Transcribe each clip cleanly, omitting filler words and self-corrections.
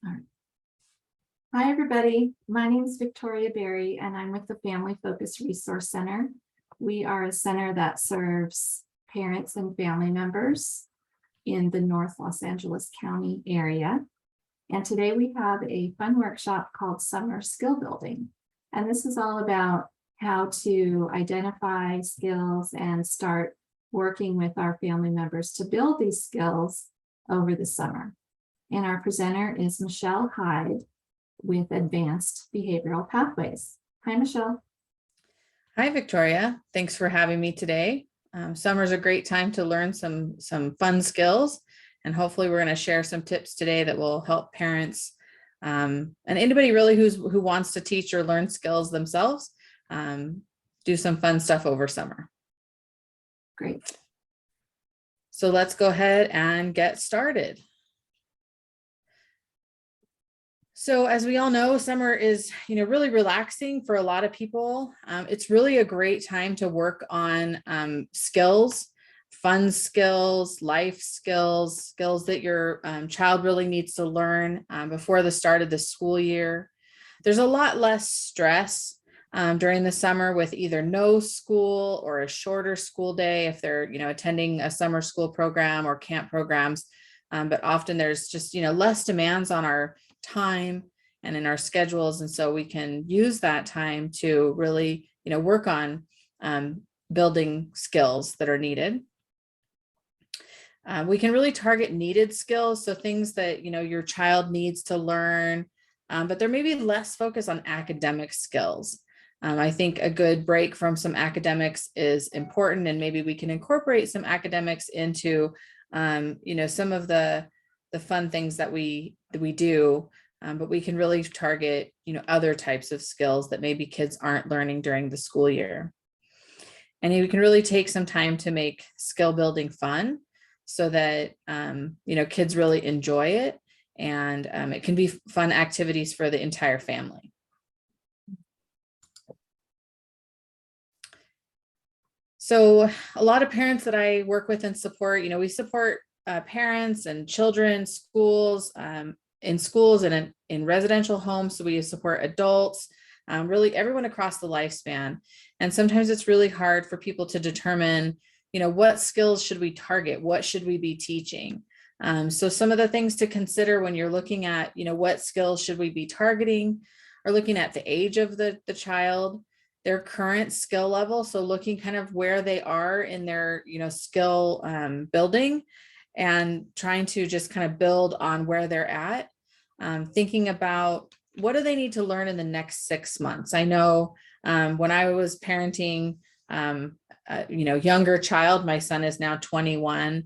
All right. Hi, everybody. My name is Victoria Berry, and I'm with the Family Focus Resource Center. We are a center that serves parents and family members in the North Los Angeles County area. And today we have a fun workshop called Summer Skill Building. And this is all about how to identify skills and start working with our family members to build these skills over the summer. And our presenter is Michelle Hyde with Advanced Behavioral Pathways. Hi, Michelle. Hi, Victoria. Thanks for having me today. Summer's a great time to learn some fun skills, and hopefully we're going to share some tips today that will help parents and anybody really who wants to teach or learn skills themselves do some fun stuff over summer. Great. So let's go ahead and get started. So as we all know, summer is, really relaxing for a lot of people. It's really a great time to work on skills, fun skills, life skills, skills that your child really needs to learn before the start of the school year. There's a lot less stress during the summer with either no school or a shorter school day if they're, attending a summer school program or camp programs. But often there's just, less demands on our time and in our schedules. And so we can use that time to really, work on building skills that are needed. We can really target needed skills. So things that, your child needs to learn, but there may be less focus on academic skills. I think a good break from some academics is important, and maybe we can incorporate some academics into, some of the fun things that we do, but we can really target, other types of skills that maybe kids aren't learning during the school year. And we can really take some time to make skill building fun so that, kids really enjoy it, and it can be fun activities for the entire family. So a lot of parents that I work with and support, we support parents and children, schools, in schools and in residential homes. So we support adults, really everyone across the lifespan. And sometimes it's really hard for people to determine, what skills should we target? What should we be teaching? So some of the things to consider when you're looking at, what skills should we be targeting, or looking at the age of the child, their current skill level. So looking kind of where they are in their, skill building, and trying to just kind of build on where they're at. Thinking about what do they need to learn in the next 6 months. I know when I was parenting, younger child, my son is now 21.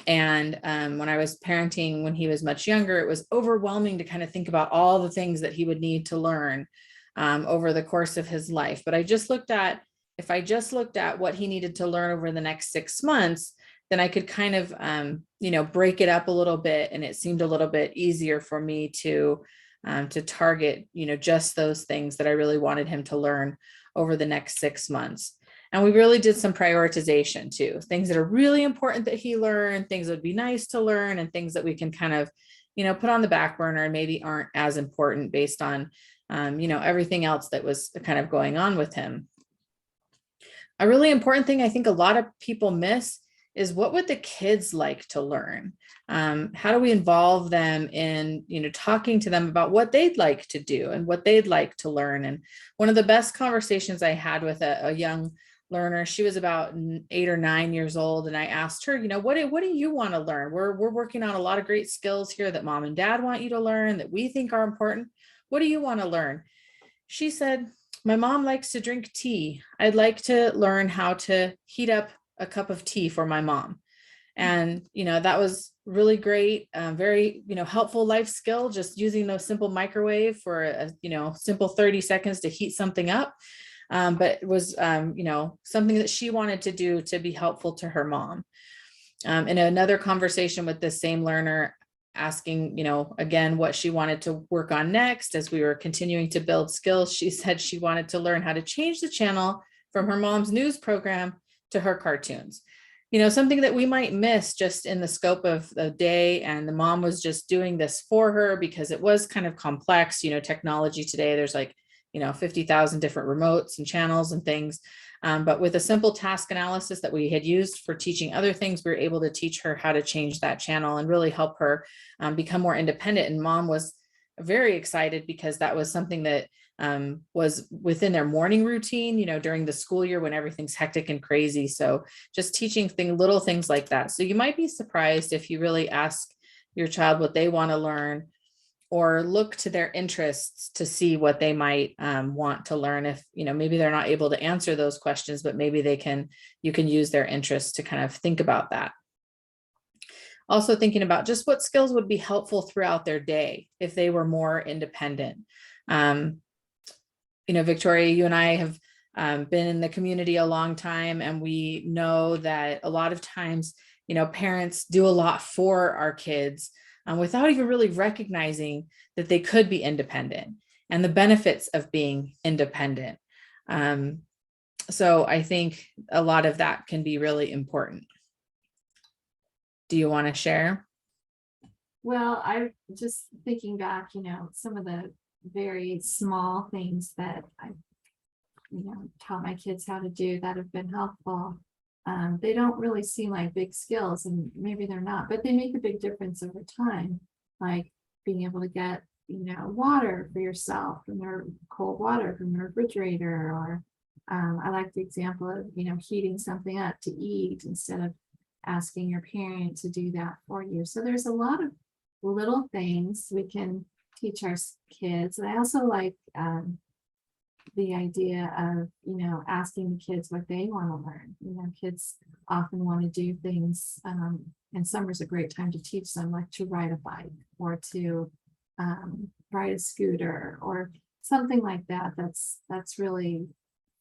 And when I was parenting, when he was much younger, it was overwhelming to kind of think about all the things that he would need to learn over the course of his life. But if I just looked at what he needed to learn over the next 6 months, then I could kind of, break it up a little bit. And it seemed a little bit easier for me to target, just those things that I really wanted him to learn over the next 6 months. And we really did some prioritization too, things that are really important that he learn, things that would be nice to learn, and things that we can kind of, put on the back burner and maybe aren't as important based on, everything else that was kind of going on with him. A really important thing I think a lot of people miss is, what would the kids like to learn? How do we involve them in, talking to them about what they'd like to do and what they'd like to learn? And one of the best conversations I had with a young learner, she was about 8 or 9 years old. And I asked her, what do you want to learn? We're working on a lot of great skills here that mom and dad want you to learn, that we think are important. What do you want to learn? She said, my mom likes to drink tea. I'd like to learn how to heat up a cup of tea for my mom. And, that was really great. Very, helpful life skill, just using a simple microwave for a, simple 30 seconds to heat something up. But it was, something that she wanted to do to be helpful to her mom. In another conversation with this same learner, asking, again, what she wanted to work on next as we were continuing to build skills, she said she wanted to learn how to change the channel from her mom's news program to her cartoons. something that we might miss just in the scope of the day. And the mom was just doing this for her because it was kind of complex, technology today, there's like, 50,000 different remotes and channels and things. But with a simple task analysis that we had used for teaching other things, we were able to teach her how to change that channel and really help her become more independent. And mom was very excited because that was something that was within their morning routine, during the school year when everything's hectic and crazy. So just teaching little things like that. So you might be surprised if you really ask your child what they want to learn, or look to their interests to see what they might want to learn. If, maybe they're not able to answer those questions, but maybe you can use their interests to kind of think about that. Also thinking about just what skills would be helpful throughout their day if they were more independent. Victoria, you and I have been in the community a long time, and we know that a lot of times, parents do a lot for our kids without even really recognizing that they could be independent and the benefits of being independent. So I think a lot of that can be really important. Do you want to share? Well, I'm just thinking back, some of the very small things that I, taught my kids how to do that have been helpful. They don't really seem like big skills, and maybe they're not, but they make a big difference over time. Like being able to get, water for yourself from their cold water from the refrigerator, or I like the example of, heating something up to eat instead of asking your parent to do that for you. So there's a lot of little things we can teach our kids. And I also like the idea of, asking the kids what they want to learn. Kids often want to do things, and summer's a great time to teach them, like to ride a bike or to ride a scooter or something like that. That's really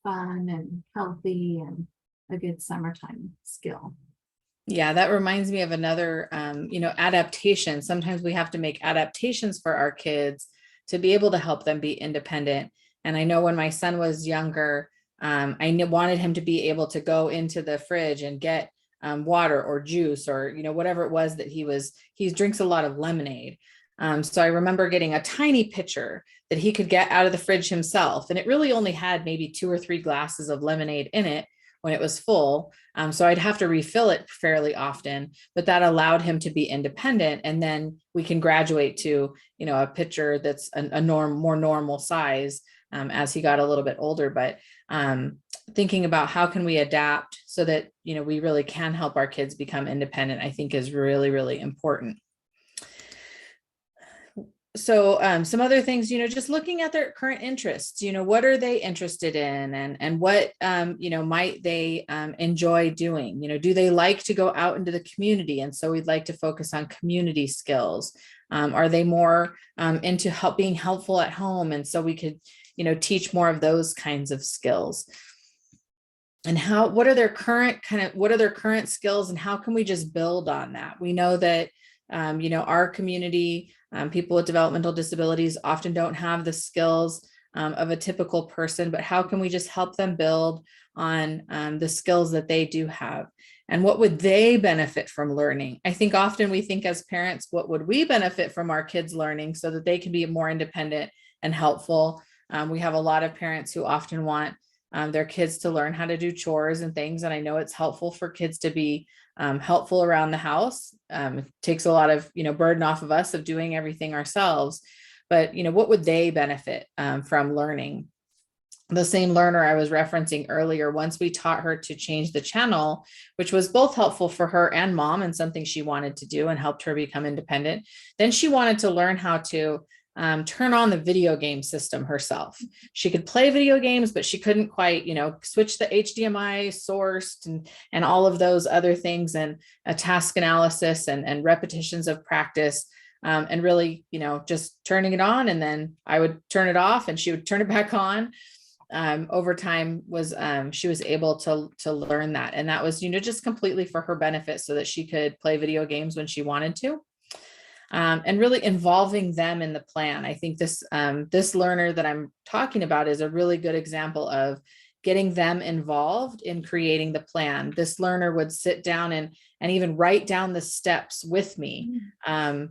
fun and healthy and a good summertime skill. Yeah, that reminds me of another, adaptation. Sometimes we have to make adaptations for our kids to be able to help them be independent. And I know when my son was younger, I wanted him to be able to go into the fridge and get water or juice or, whatever it was that he drinks a lot of lemonade. So I remember getting a tiny pitcher that he could get out of the fridge himself. And it really only had maybe 2 or 3 glasses of lemonade in it when it was full. So I'd have to refill it fairly often, but that allowed him to be independent. And then we can graduate to, a pitcher that's more normal size as he got a little bit older. But thinking about how can we adapt so that, we really can help our kids become independent, I think is really, really important. So some other things, just looking at their current interests, what are they interested in, and what, might they enjoy doing? Do they like to go out into the community? And so we'd like to focus on community skills. Are they more into being helpful at home? And so we could, teach more of those kinds of skills. And what are their current skills, and how can we just build on that? We know that, our community, people with developmental disabilities often don't have the skills of a typical person, but how can we just help them build on the skills that they do have? And what would they benefit from learning? I think often we think as parents, what would we benefit from our kids learning so that they can be more independent and helpful? We have a lot of parents who often want their kids to learn how to do chores and things. And I know it's helpful for kids to be helpful around the house. It takes a lot of, burden off of us of doing everything ourselves. But, what would they benefit from learning? The same learner I was referencing earlier, once we taught her to change the channel, which was both helpful for her and mom and something she wanted to do and helped her become independent. Then she wanted to learn how to turn on the video game system herself. She could play video games, but she couldn't quite, switch the HDMI source and all of those other things, and a task analysis and repetitions of practice, and really, just turning it on, and then I would turn it off and she would turn it back on. Over time she was able to learn that. And that was, just completely for her benefit so that she could play video games when she wanted to. And really involving them in the plan. I think this learner that I'm talking about is a really good example of getting them involved in creating the plan. This learner would sit down and even write down the steps with me, and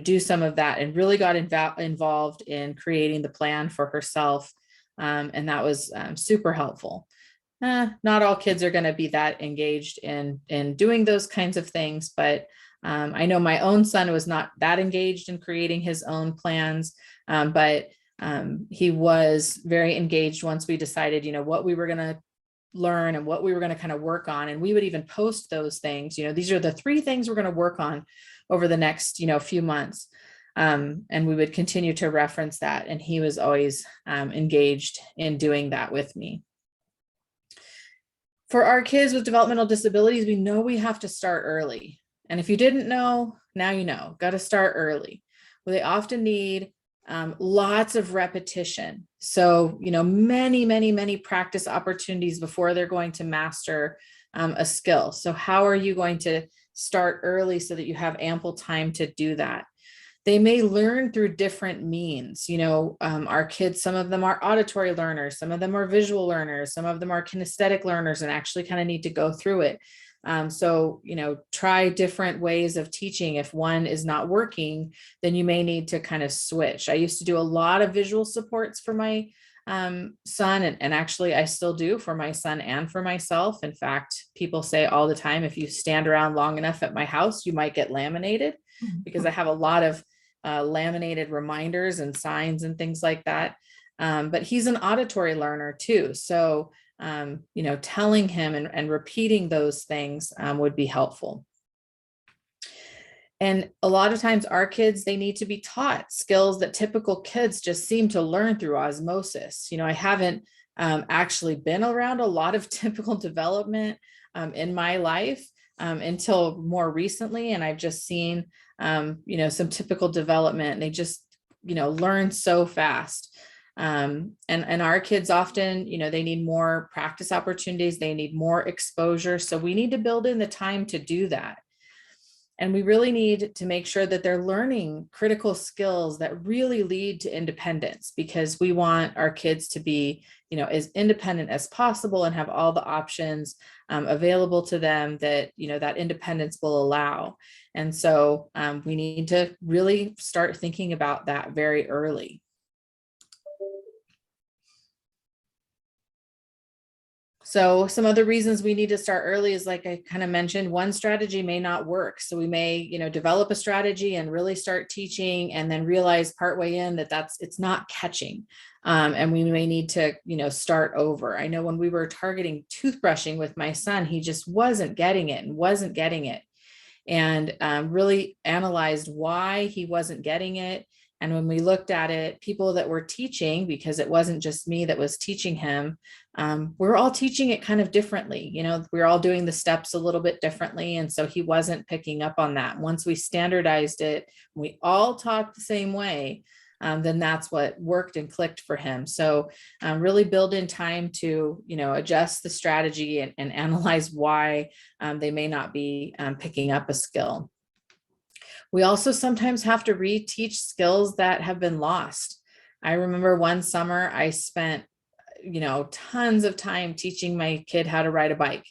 do some of that, and really got involved in creating the plan for herself. And that was super helpful. Not all kids are going to be that engaged in doing those kinds of things, but I know my own son was not that engaged in creating his own plans, but he was very engaged once we decided, what we were going to learn and what we were going to kind of work on. And we would even post those things, these are the 3 things we're going to work on over the next, few months. And we would continue to reference that. And he was always engaged in doing that with me. For our kids with developmental disabilities, we know we have to start early. And if you didn't know, now you know, got to start early. Well, they often need lots of repetition. So, many practice opportunities before they're going to master a skill. So how are you going to start early so that you have ample time to do that? They may learn through different means. Our kids, some of them are auditory learners, some of them are visual learners, some of them are kinesthetic learners and actually kind of need to go through it. So, try different ways of teaching. If one is not working, then you may need to kind of switch. I used to do a lot of visual supports for my son, and actually I still do for my son and for myself. In fact, people say all the time, if you stand around long enough at my house, you might get laminated, because I have a lot of laminated reminders and signs and things like that. But he's an auditory learner too. So, telling him and repeating those things would be helpful. And a lot of times our kids, they need to be taught skills that typical kids just seem to learn through osmosis. I haven't actually been around a lot of typical development in my life until more recently. And I've just seen, some typical development, and they just, learn so fast. And our kids often, they need more practice opportunities. They need more exposure. So we need to build in the time to do that. And we really need to make sure that they're learning critical skills that really lead to independence, because we want our kids to be, as independent as possible and have all the options available to them that, that independence will allow. And so we need to really start thinking about that very early. So some other reasons we need to start early is, like I kind of mentioned, one strategy may not work. So we may, develop a strategy and really start teaching, and then realize partway in that it's not catching. And we may need to, start over. I know when we were targeting toothbrushing with my son, he just wasn't getting it and really analyzed why he wasn't getting it. And when we looked at it, people that were teaching, because it wasn't just me that was teaching him, we're all teaching it kind of differently. We're all doing the steps a little bit differently. And so he wasn't picking up on that. Once we standardized it, we all taught the same way, then that's what worked and clicked for him. So really build in time to, adjust the strategy and analyze why they may not be picking up a skill. We also sometimes have to reteach skills that have been lost. I remember one summer I spent, tons of time teaching my kid how to ride a bike.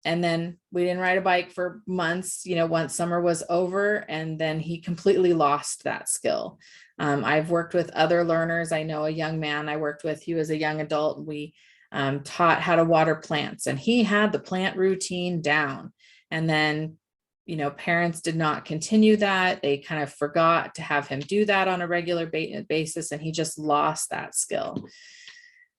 And then we didn't ride a bike for months, once summer was over, and then he completely lost that skill. I've worked with other learners. I know a young man I worked with, he was a young adult. We taught how to water plants, and he had the plant routine down. And then parents did not continue that. They kind of forgot to have him do that on a regular basis, and he just lost that skill.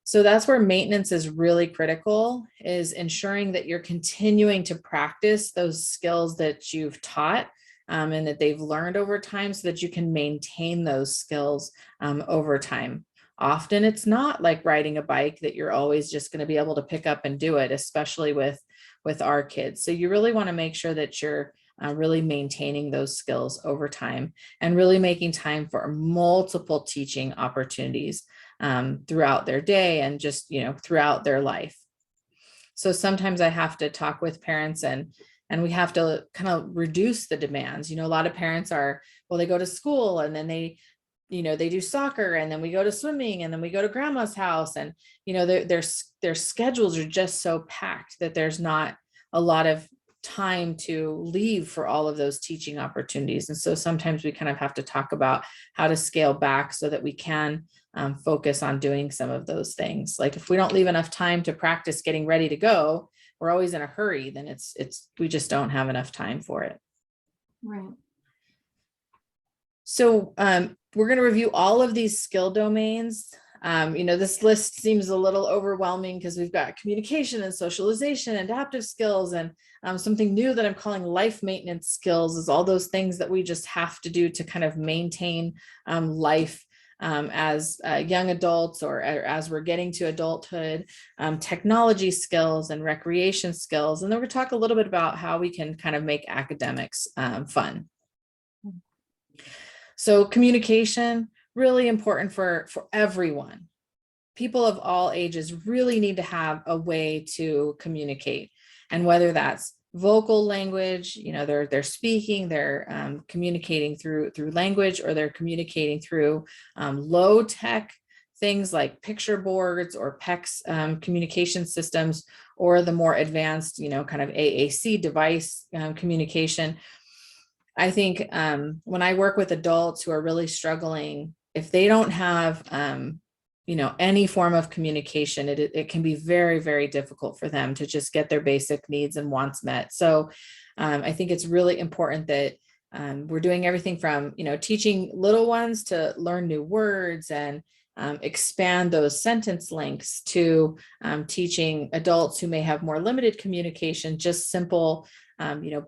So that's where maintenance is really critical, is ensuring that you're continuing to practice those skills that you've taught and that they've learned over time, so that you can maintain those skills over time. Often it's not like riding a bike that you're always just going to be able to pick up and do it, especially with our kids. So you really want to make sure that you're really maintaining those skills over time, and really making time for multiple teaching opportunities throughout their day, and just, throughout their life. So sometimes I have to talk with parents, and we have to kind of reduce the demands. A lot of parents are, well, they go to school and then they they do soccer, and then we go to swimming, and then we go to grandma's house, and their schedules are just so packed that there's not a lot of time to leave for all of those teaching opportunities. And so sometimes we kind of have to talk about how to scale back so that we can focus on doing some of those things. Like if we don't leave enough time to practice getting ready to go, we're always in a hurry, then we just don't have enough time for it. Right. So we're going to review all of these skill domains. This list seems a little overwhelming because we've got communication and socialization, adaptive skills, and something new that I'm calling life maintenance skills is all those things that we just have to do to kind of maintain life as young adults or as we're getting to adulthood, technology skills and recreation skills. And then we're going to talk a little bit about how we can kind of make academics fun. So communication, really important for everyone. People of all ages really need to have a way to communicate. And whether that's vocal language, they're speaking, they're communicating through language, or they're communicating through low tech things like picture boards or PECS communication systems, or the more advanced, kind of AAC device communication. I think when I work with adults who are really struggling, if they don't have, any form of communication, it can be very, very difficult for them to just get their basic needs and wants met. So I think it's really important that we're doing everything from, teaching little ones to learn new words and expand those sentence lengths to teaching adults who may have more limited communication, just simple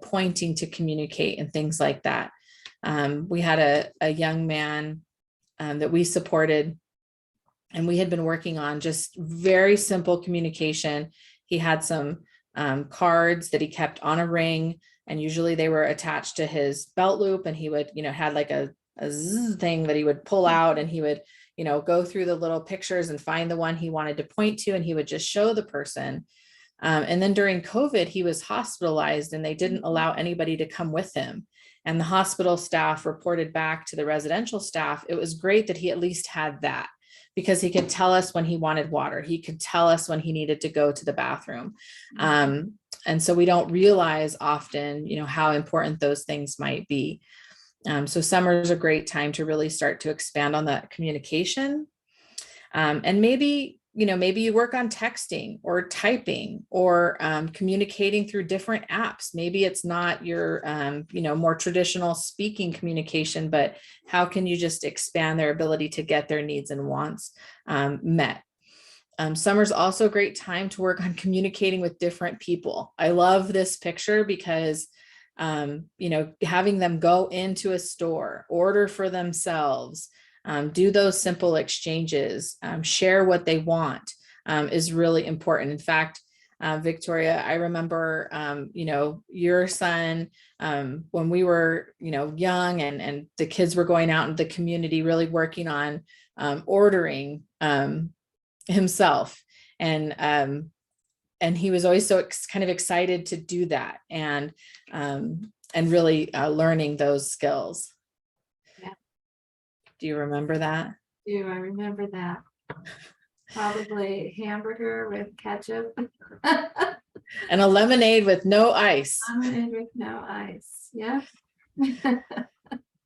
pointing to communicate and things like that. We had a young man that we supported, and we had been working on just very simple communication. He had some cards that he kept on a ring, and usually they were attached to his belt loop, and he would, had like a zzz thing that he would pull out, and he would, go through the little pictures and find the one he wanted to point to, and he would just show the person. And then during COVID, he was hospitalized, and they didn't allow anybody to come with him. And the hospital staff reported back to the residential staff, it was great that he at least had that, because he could tell us when he wanted water. He could tell us when he needed to go to the bathroom. And so we don't realize often, how important those things might be. So summer is a great time to really start to expand on that communication. And maybe you work on texting or typing or communicating through different apps. Maybe it's not your, more traditional speaking communication, but how can you just expand their ability to get their needs and wants met? Summer's also a great time to work on communicating with different people. I love this picture because having them go into a store, order for themselves, do those simple exchanges, share what they want is really important. In fact, Victoria, I remember, your son, when we were, young and the kids were going out in the community, really working on ordering himself. And he was always so kind of excited to do that and really learning those skills. Yeah. Do you remember that? I remember that. Probably hamburger with ketchup. And a lemonade with no ice. Lemonade with no ice. Yeah.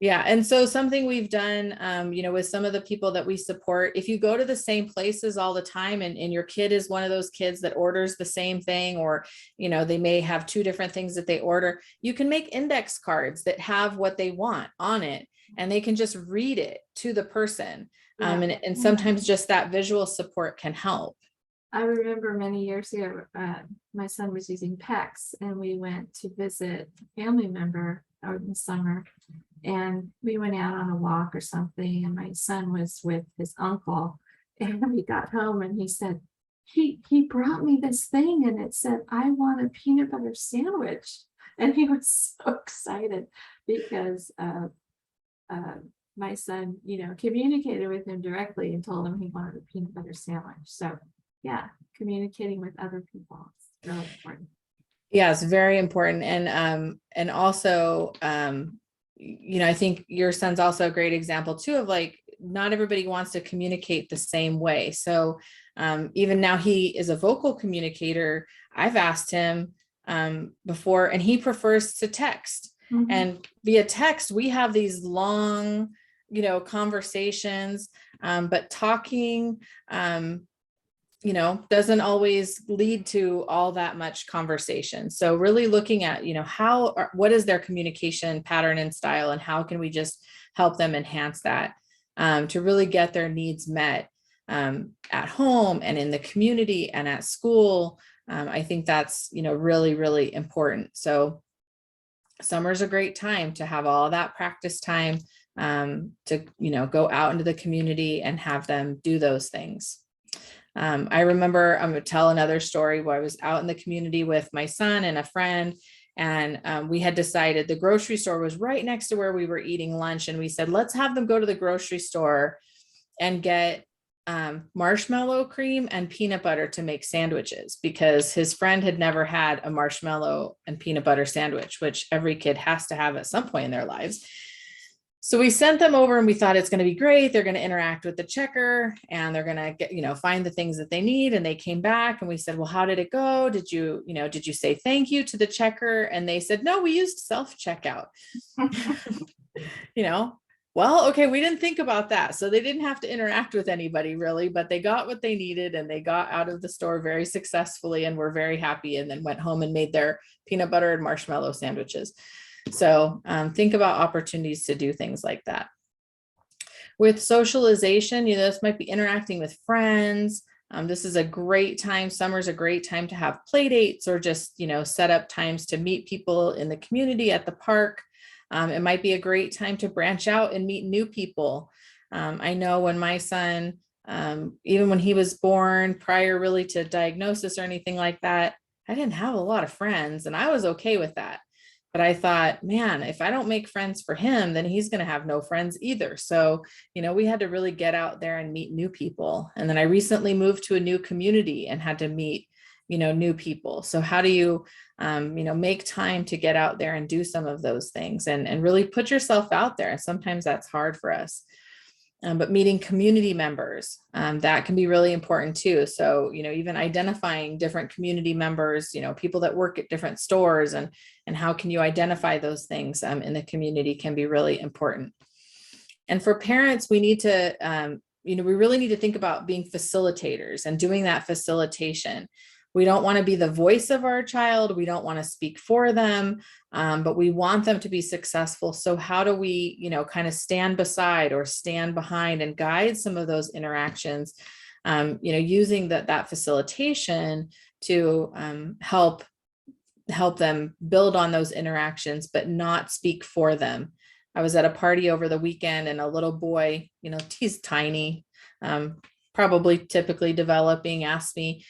Yeah. And so something we've done, with some of the people that we support, if you go to the same places all the time and your kid is one of those kids that orders the same thing, or, they may have two different things that they order, you can make index cards that have what they want on it, and they can just read it to the person. Yeah. And sometimes just that visual support can help. I remember many years ago, my son was using PECS, and we went to visit a family member out in the summer, and we went out on a walk or something, and my son was with his uncle, and we got home and he said, he brought me this thing, and it said, I want a peanut butter sandwich. And he was so excited because my son, communicated with him directly and told him he wanted a peanut butter sandwich. So yeah, communicating with other people is really important. Yeah, it's very important. And also, I think your son's also a great example too of like, not everybody wants to communicate the same way. So even now he is a vocal communicator. I've asked him before, and he prefers to text. Mhm. And via text, we have these long, conversations, but talking, doesn't always lead to all that much conversation. So really looking at, what is their communication pattern and style, and how can we just help them enhance that to really get their needs met at home and in the community and at school. I think that's, really, really important. So summer's a great time to have all that practice time to, go out into the community and have them do those things. I remember, I'm going to tell another story where I was out in the community with my son and a friend, and we had decided the grocery store was right next to where we were eating lunch. And we said, let's have them go to the grocery store and get marshmallow cream and peanut butter to make sandwiches, because his friend had never had a marshmallow and peanut butter sandwich, which every kid has to have at some point in their lives. So we sent them over, and we thought it's going to be great. They're going to interact with the checker, and they're going to get, find the things that they need. And they came back, and we said, well, how did it go? Did you say thank you to the checker? And they said, no, we used self-checkout. Well, okay, we didn't think about that. So they didn't have to interact with anybody really, but they got what they needed, and they got out of the store very successfully and were very happy, and then went home and made their peanut butter and marshmallow sandwiches. So think about opportunities to do things like that. With socialization, this might be interacting with friends. This is a great time. Summer's a great time to have play dates, or just, set up times to meet people in the community at the park. It might be a great time to branch out and meet new people. I know when my son, even when he was born, prior really to diagnosis or anything like that, I didn't have a lot of friends, and I was okay with that. But I thought, man, if I don't make friends for him, then he's going to have no friends either. So, we had to really get out there and meet new people. And then I recently moved to a new community and had to meet, new people. So how do you, make time to get out there and do some of those things and really put yourself out there? And sometimes that's hard for us. But meeting community members, that can be really important too. So, even identifying different community members, people that work at different stores, and how can you identify those things in the community can be really important. And for parents, we need to, we really need to think about being facilitators and doing that facilitation. We don't want to be the voice of our child. We don't want to speak for them, but we want them to be successful. So how do we, kind of stand beside or stand behind and guide some of those interactions, using that facilitation to help them build on those interactions, but not speak for them. I was at a party over the weekend, and a little boy, he's tiny, probably typically developing, asked me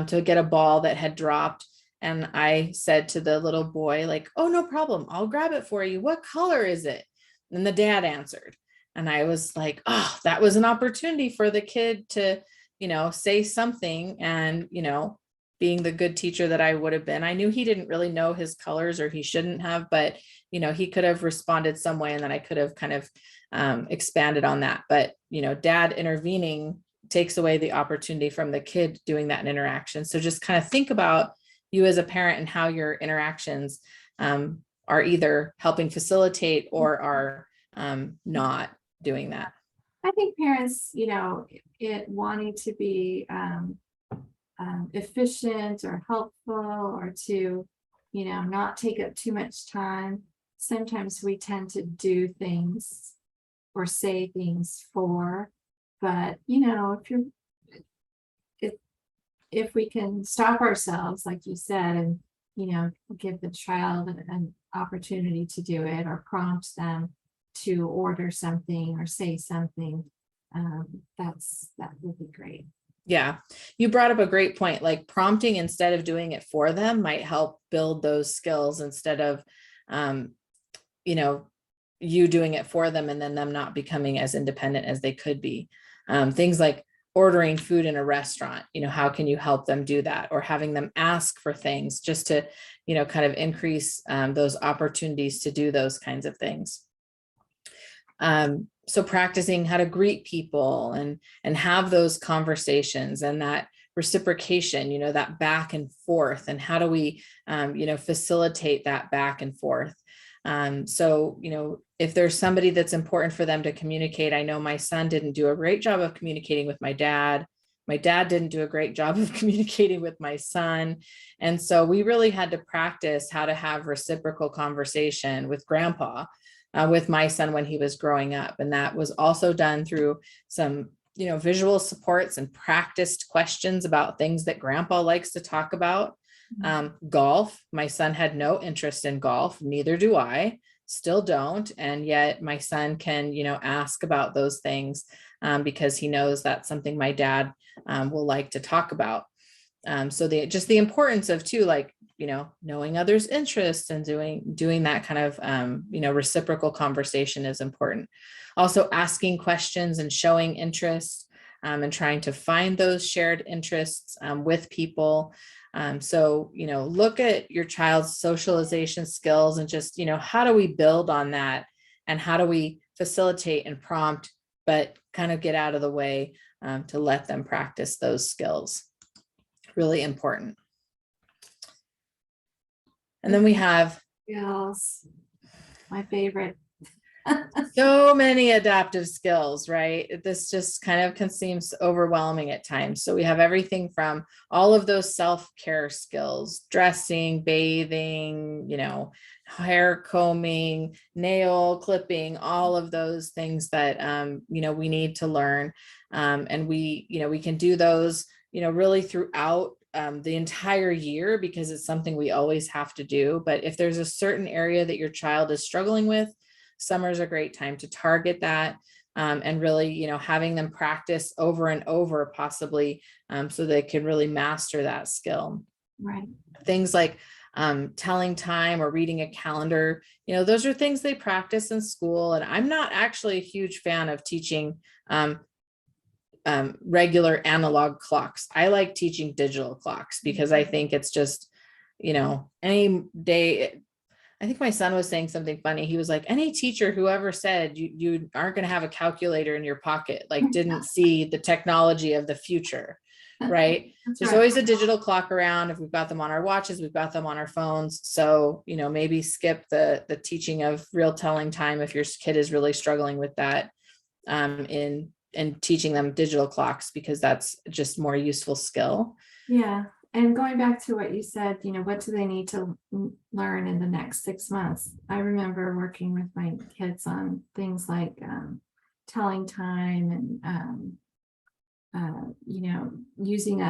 to get a ball that had dropped. And I said to the little boy, like, oh, no problem, I'll grab it for you. What color is it? And the dad answered. And I was like, oh, that was an opportunity for the kid to, say something. And, being the good teacher that I would have been, I knew he didn't really know his colors, or he shouldn't have, but, he could have responded some way, and then I could have kind of expanded on that. But, dad intervening takes away the opportunity from the kid doing that interaction. So just kind of think about you as a parent and how your interactions are either helping facilitate or are not doing that. I think parents, it wanting to be efficient or helpful, or to, not take up too much time. Sometimes we tend to do things or say things but if we can stop ourselves, like you said, and give the child an opportunity to do it, or prompt them to order something or say something, that would be great. Yeah, you brought up a great point. Like prompting instead of doing it for them might help build those skills, instead of you doing it for them and then them not becoming as independent as they could be. Things like ordering food in a restaurant, how can you help them do that? Or having them ask for things, just to, kind of increase those opportunities to do those kinds of things. So practicing how to greet people and have those conversations and that reciprocation, that back and forth, and how do we, facilitate that back and forth. So, if there's somebody that's important for them to communicate, I know my son didn't do a great job of communicating with my dad. My dad didn't do a great job of communicating with my son. And so we really had to practice how to have reciprocal conversation with grandpa, with my son when he was growing up. And that was also done through some, visual supports and practiced questions about things that grandpa likes to talk about. Golf, my son had no interest in golf, neither do I, still don't. And yet my son can, ask about those things because he knows that's something my dad will like to talk about. So the importance of too, like, knowing others' interests and doing that kind of, reciprocal conversation is important. Also asking questions and showing interest and trying to find those shared interests with people. So, look at your child's socialization skills and just, how do we build on that and how do we facilitate and prompt, but kind of get out of the way to let them practice those skills. Really important. And then we have Skills, my favorite. so many adaptive skills, right? This just kind of can seem overwhelming at times. So we have everything from all of those self-care skills, dressing, bathing, hair combing, nail clipping, all of those things that, we need to learn. And we can do those, really throughout the entire year because it's something we always have to do. But if there's a certain area that your child is struggling with, summer is a great time to target that and really, having them practice over and over possibly so they can really master that skill. Right. Things like telling time or reading a calendar, those are things they practice in school. And I'm not actually a huge fan of teaching regular analog clocks. I like teaching digital clocks because I think it's just, any day. I think my son was saying something funny. He was like, any teacher who ever said you aren't going to have a calculator in your pocket, like didn't see the technology of the future, right? There's always a digital clock around. If we've got them on our watches, we've got them on our phones. So, maybe skip the teaching of real telling time if your kid is really struggling with that in teaching them digital clocks, because that's just more useful skill. Yeah. And going back to what you said, what do they need to learn in the next 6 months? I remember working with my kids on things like telling time and, using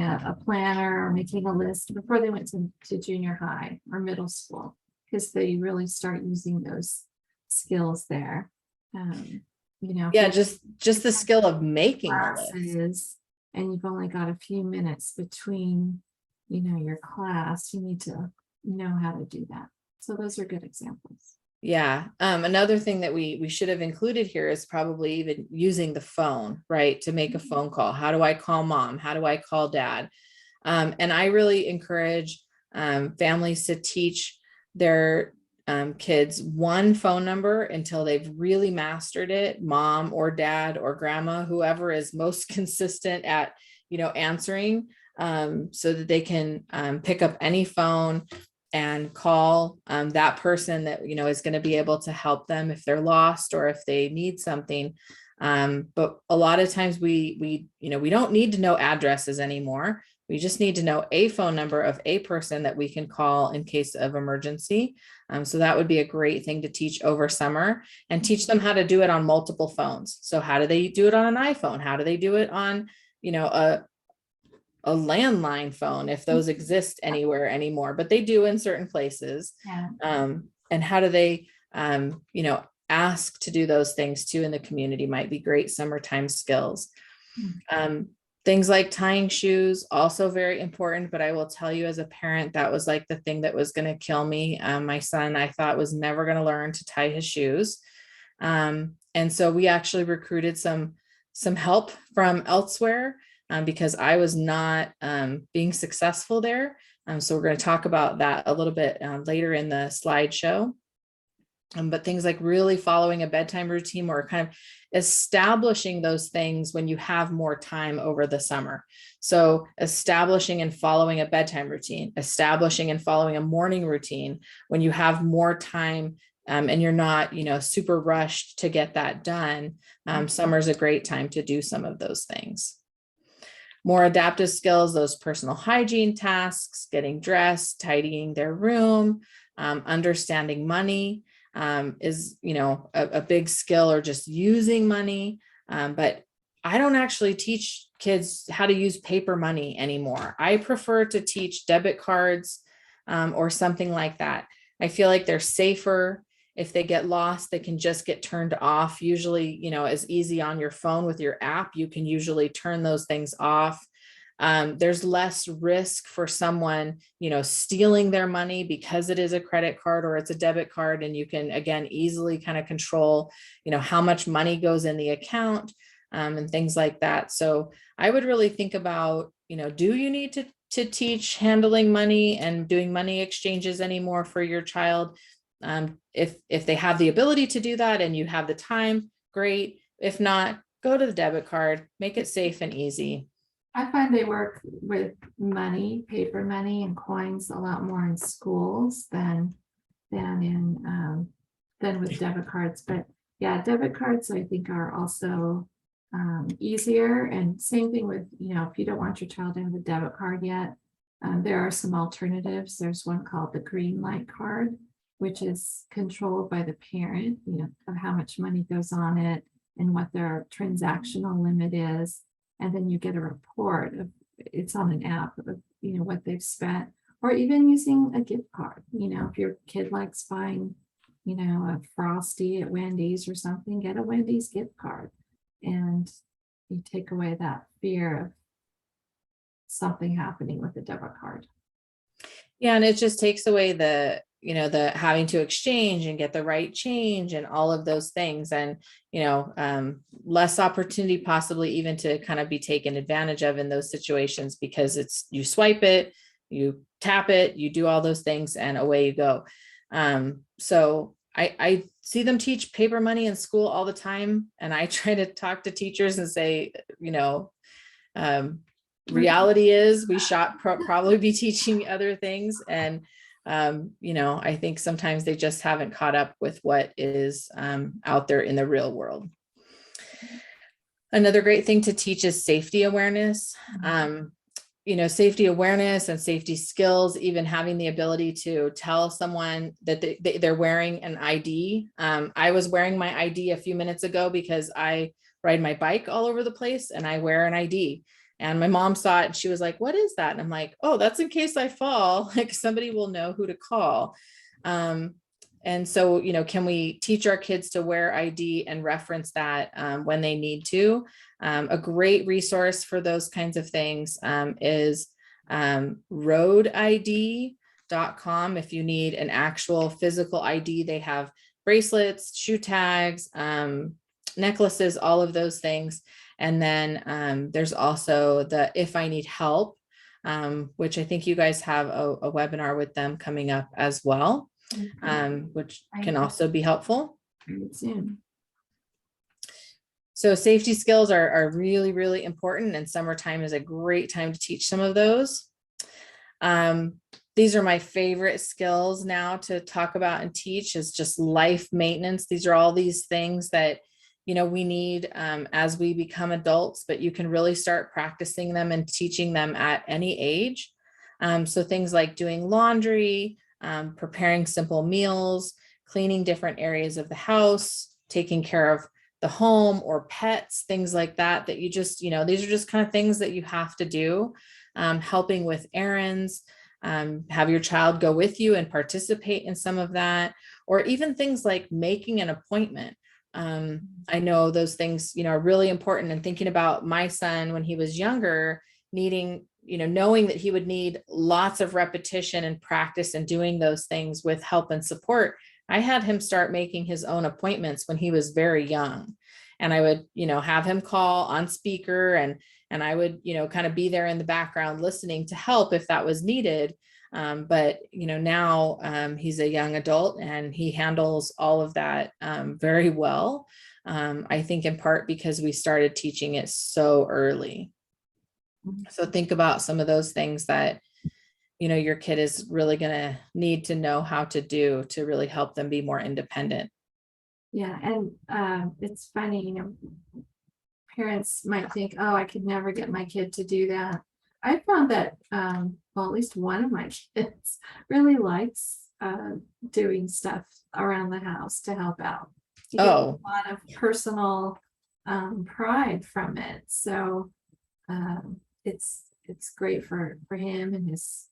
a planner or making a list before they went to junior high or middle school, because they really start using those skills there. Yeah, just the skill of making a list. And you've only got a few minutes between, your class, you need to know how to do that. So those are good examples. Yeah. Another thing that we should have included here is probably even using the phone, right? To make a phone call. How do I call mom? How do I call dad? And I really encourage families to teach their kids one phone number until they've really mastered it, mom or dad or grandma, whoever is most consistent at, answering, so that they can pick up any phone and call that person that, is going to be able to help them if they're lost or if they need something. But a lot of times we don't need to know addresses anymore. We just need to know a phone number of a person that we can call in case of emergency. So that would be a great thing to teach over summer, and teach them how to do it on multiple phones. So how do they do it on an iPhone? How do they do it on, a landline phone, if those exist anywhere anymore, but they do in certain places. Yeah. And how do they, ask to do those things too in the community might be great summertime skills. Things like tying shoes, also very important, but I will tell you as a parent, that was like the thing that was going to kill me. My son, I thought, was never going to learn to tie his shoes. And so we actually recruited some help from elsewhere because I was not being successful there. So we're going to talk about that a little bit later in the slideshow. But things like really following a bedtime routine or kind of establishing those things when you have more time over the summer. So establishing and following a bedtime routine, establishing and following a morning routine when you have more time, and you're not, super rushed to get that done. Summer's a great time to do some of those things. More adaptive skills, those personal hygiene tasks, getting dressed, tidying their room, understanding money is, a big skill, or just using money. But I don't actually teach kids how to use paper money anymore. I prefer to teach debit cards or something like that. I feel like they're safer. If they get lost, they can just get turned off. Usually, as easy on your phone with your app, you can usually turn those things off. There's less risk for someone, stealing their money because it is a credit card or it's a debit card. And you can, again, easily kind of control, how much money goes in the account and things like that. So I would really think about, do you need to teach handling money and doing money exchanges anymore for your child? If they have the ability to do that and you have the time, great. If not, go to the debit card, make it safe and easy. I find they work with money, paper money and coins a lot more in schools than with debit cards. But yeah, debit cards I think are also easier. And same thing with, if you don't want your child to have a debit card yet, there are some alternatives. There's one called the green light card, which is controlled by the parent, of how much money goes on it and what their transactional limit is. And then you get a report of, it's on an app of, what they've spent, or even using a gift card. If your kid likes buying, a Frosty at Wendy's or something, get a Wendy's gift card. And you take away that fear of something happening with the debit card. Yeah, and it just takes away the having to exchange and get the right change and all of those things, and less opportunity possibly even to kind of be taken advantage of in those situations, because it's, you swipe it, you tap it, you do all those things, and away you go. So I see them teach paper money in school all the time, and I try to talk to teachers and say, reality is we should probably be teaching other things. And I think sometimes they just haven't caught up with what is out there in the real world. Another great thing to teach is safety awareness. Safety awareness and safety skills, even having the ability to tell someone that they're wearing an ID. I was wearing my ID a few minutes ago because I ride my bike all over the place and I wear an ID. And my mom saw it and she was like, "What is that?" And I'm like, "Oh, that's in case I fall, like somebody will know who to call." And so, can we teach our kids to wear ID and reference that when they need to? A great resource for those kinds of things is roadid.com. If you need an actual physical ID, they have bracelets, shoe tags, necklaces, all of those things. And then there's also the If I Need Help, which I think you guys have a webinar with them coming up as well, which can also be helpful. Soon. So safety skills are really, really important, and summertime is a great time to teach some of those. These are my favorite skills now to talk about and teach, is just life maintenance. These are all these things that we need as we become adults, but you can really start practicing them and teaching them at any age. So things like doing laundry, preparing simple meals, cleaning different areas of the house, taking care of the home or pets, things like that, that you just, these are just kind of things that you have to do. Helping with errands, have your child go with you and participate in some of that, or even things like making an appointment. I know those things, are really important, and thinking about my son when he was younger, needing, knowing that he would need lots of repetition and practice and doing those things with help and support. I had him start making his own appointments when he was very young, and I would, have him call on speaker, and I would, kind of be there in the background listening to help if that was needed. But now he's a young adult and he handles all of that very well. I think in part because we started teaching it so early. So think about some of those things that your kid is really going to need to know how to do to really help them be more independent. Yeah, and it's funny, parents might think, oh, I could never get my kid to do that. I found that, well, at least one of my kids really likes doing stuff around the house to help out. He gets a lot of personal pride from it. So it's great for him and his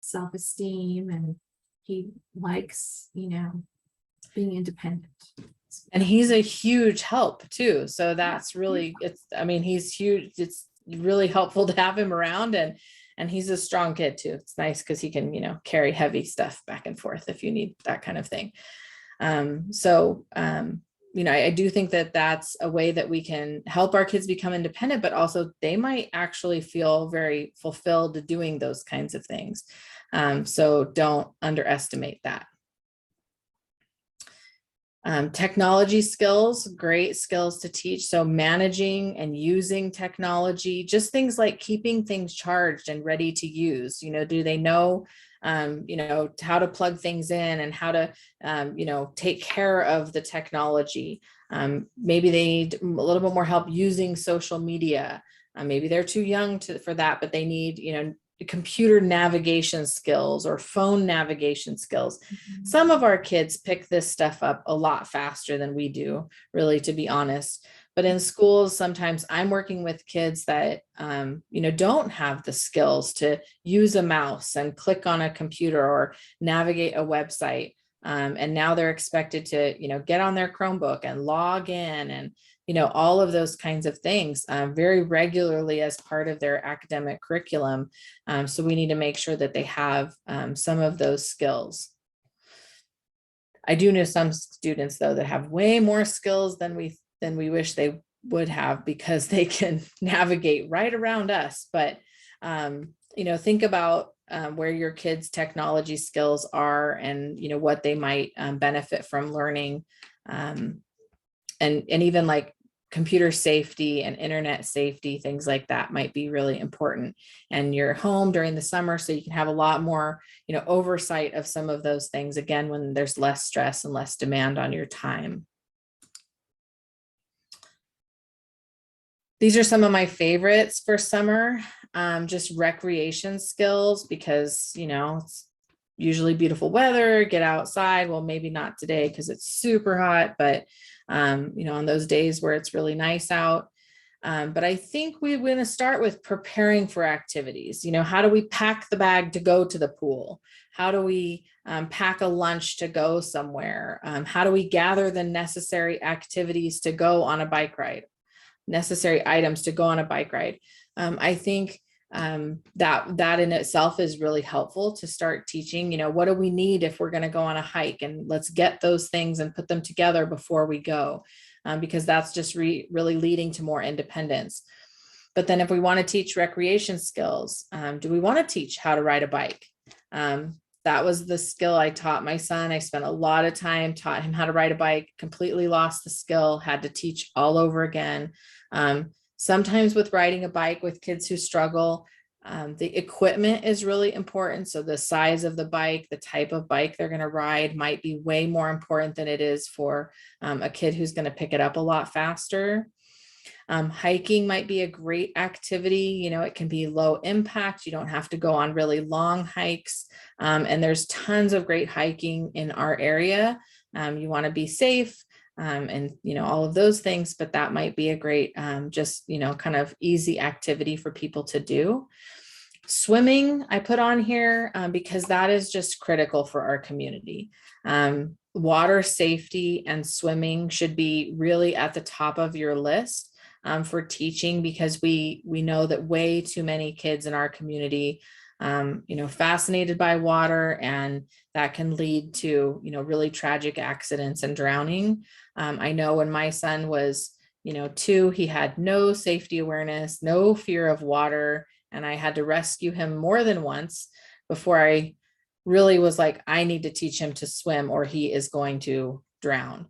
self-esteem, and he likes, being independent. And he's a huge help too. So that's really, he's huge. It's really helpful to have him around, and he's a strong kid too. It's nice because he can, carry heavy stuff back and forth if you need that kind of thing. I do think that that's a way that we can help our kids become independent, but also they might actually feel very fulfilled doing those kinds of things. So don't underestimate that. Technology skills, great skills to teach. So managing and using technology, just things like keeping things charged and ready to use. Do they know, how to plug things in and how to, take care of the technology. Maybe they need a little bit more help using social media. Maybe they're too young for that, but they need, computer navigation skills or phone navigation skills. Mm-hmm. Some of our kids pick this stuff up a lot faster than we do, really, to be honest. But in schools, sometimes I'm working with kids that, don't have the skills to use a mouse and click on a computer or navigate a website. And now they're expected to, get on their Chromebook and log in and, all of those kinds of things very regularly as part of their academic curriculum. So we need to make sure that they have some of those skills. I do know some students, though, that have way more skills than we wish they would have because they can navigate right around us. But, think about where your kids' technology skills are and, what they might benefit from learning. And even like computer safety and internet safety, things like that might be really important. And you're home during the summer, so you can have a lot more, oversight of some of those things, again, when there's less stress and less demand on your time. These are some of my favorites for summer, just recreation skills, because, it's usually beautiful weather, get outside. Well, maybe not today because it's super hot, but on those days where it's really nice out. But I think we're going to start with preparing for activities. How do we pack the bag to go to the pool? How do we pack a lunch to go somewhere? How do we gather the necessary activities to go on a bike ride? Necessary items to go on a bike ride. I think that in itself is really helpful to start teaching, what do we need if we're going to go on a hike, and let's get those things and put them together before we go, because that's just really leading to more independence. But then if we want to teach recreation skills, do we want to teach how to ride a bike? That was the skill I taught my son. I spent a lot of time, taught him how to ride a bike, completely lost the skill, had to teach all over again. Sometimes with riding a bike with kids who struggle, the equipment is really important. So the size of the bike, the type of bike they're going to ride might be way more important than it is for a kid who's going to pick it up a lot faster. Hiking might be a great activity. It can be low impact. You don't have to go on really long hikes. And there's tons of great hiking in our area. You want to be safe. And, all of those things, but that might be a great, just, kind of easy activity for people to do. Swimming, I put on here because that is just critical for our community. Water safety and swimming should be really at the top of your list for teaching, because we know that way too many kids in our community fascinated by water, and that can lead to, really tragic accidents and drowning. I know when my son was, 2, he had no safety awareness, no fear of water, and I had to rescue him more than once before I really was like, I need to teach him to swim or he is going to drown.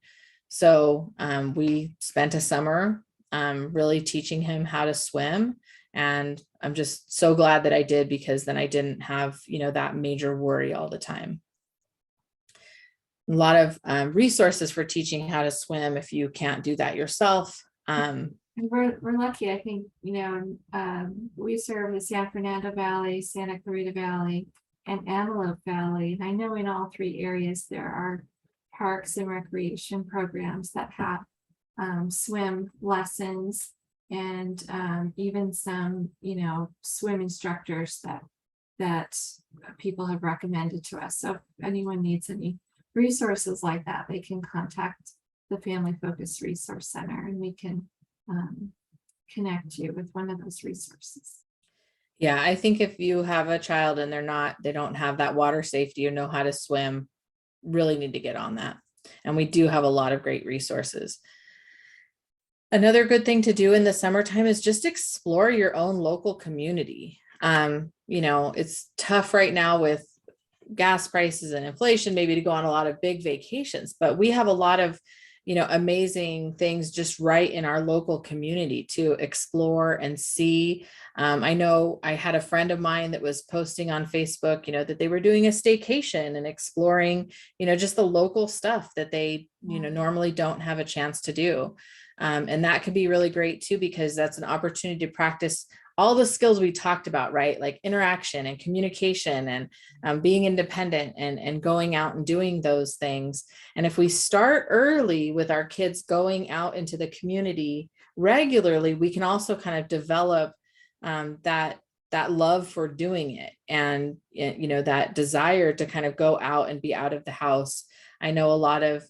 So we spent a summer really teaching him how to swim. And I'm just so glad that I did, because then I didn't have, that major worry all the time. A lot of resources for teaching how to swim if you can't do that yourself. And we're lucky, I think, we serve the San Fernando Valley, Santa Clarita Valley, and Antelope Valley. And I know in all three areas there are parks and recreation programs that have swim lessons, and even some, swim instructors that people have recommended to us. So if anyone needs any resources like that, they can contact the Family Focus Resource Center, and we can connect you with one of those resources. Yeah, I think if you have a child and they don't have that water safety or know how to swim, really need to get on that. And we do have a lot of great resources. Another good thing to do in the summertime is just explore your own local community. It's tough right now with gas prices and inflation, maybe to go on a lot of big vacations, but we have a lot of amazing things just right in our local community to explore and see. I know I had a friend of mine that was posting on Facebook, that they were doing a staycation and exploring, just the local stuff that they, normally don't have a chance to do. And that can be really great too, because that's an opportunity to practice all the skills we talked about, right? Like interaction and communication and being independent and going out and doing those things. And if we start early with our kids going out into the community regularly, we can also kind of develop that love for doing it, and that desire to kind of go out and be out of the house. I know a lot of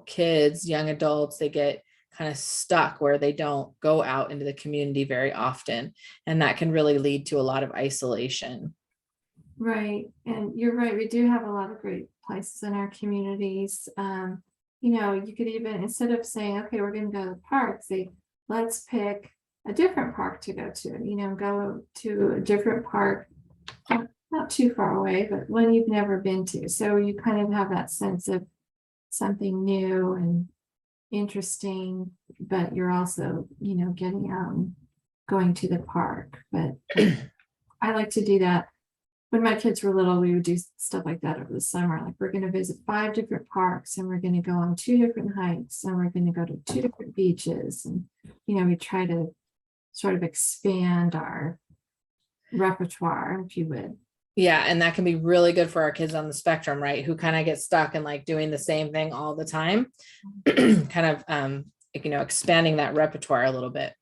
kids, young adults, they get kind of stuck where they don't go out into the community very often. And that can really lead to a lot of isolation. Right. And you're right. We do have a lot of great places in our communities. You could even, instead of saying, okay, we're going to go to the park, say, let's pick a different park to go to, go to a different park, not too far away, but one you've never been to. So you kind of have that sense of something new and interesting, but you're also, getting out and going to the park. But I like to do that. When my kids were little, we would do stuff like that over the summer. Like, we're going to visit 5 different parks, and we're going to go on 2 different hikes, and we're going to go to 2 different beaches. And, we try to sort of expand our repertoire, if you would. Yeah. And that can be really good for our kids on the spectrum, right? Who kind of get stuck in like doing the same thing all the time, kind of, expanding that repertoire a little bit.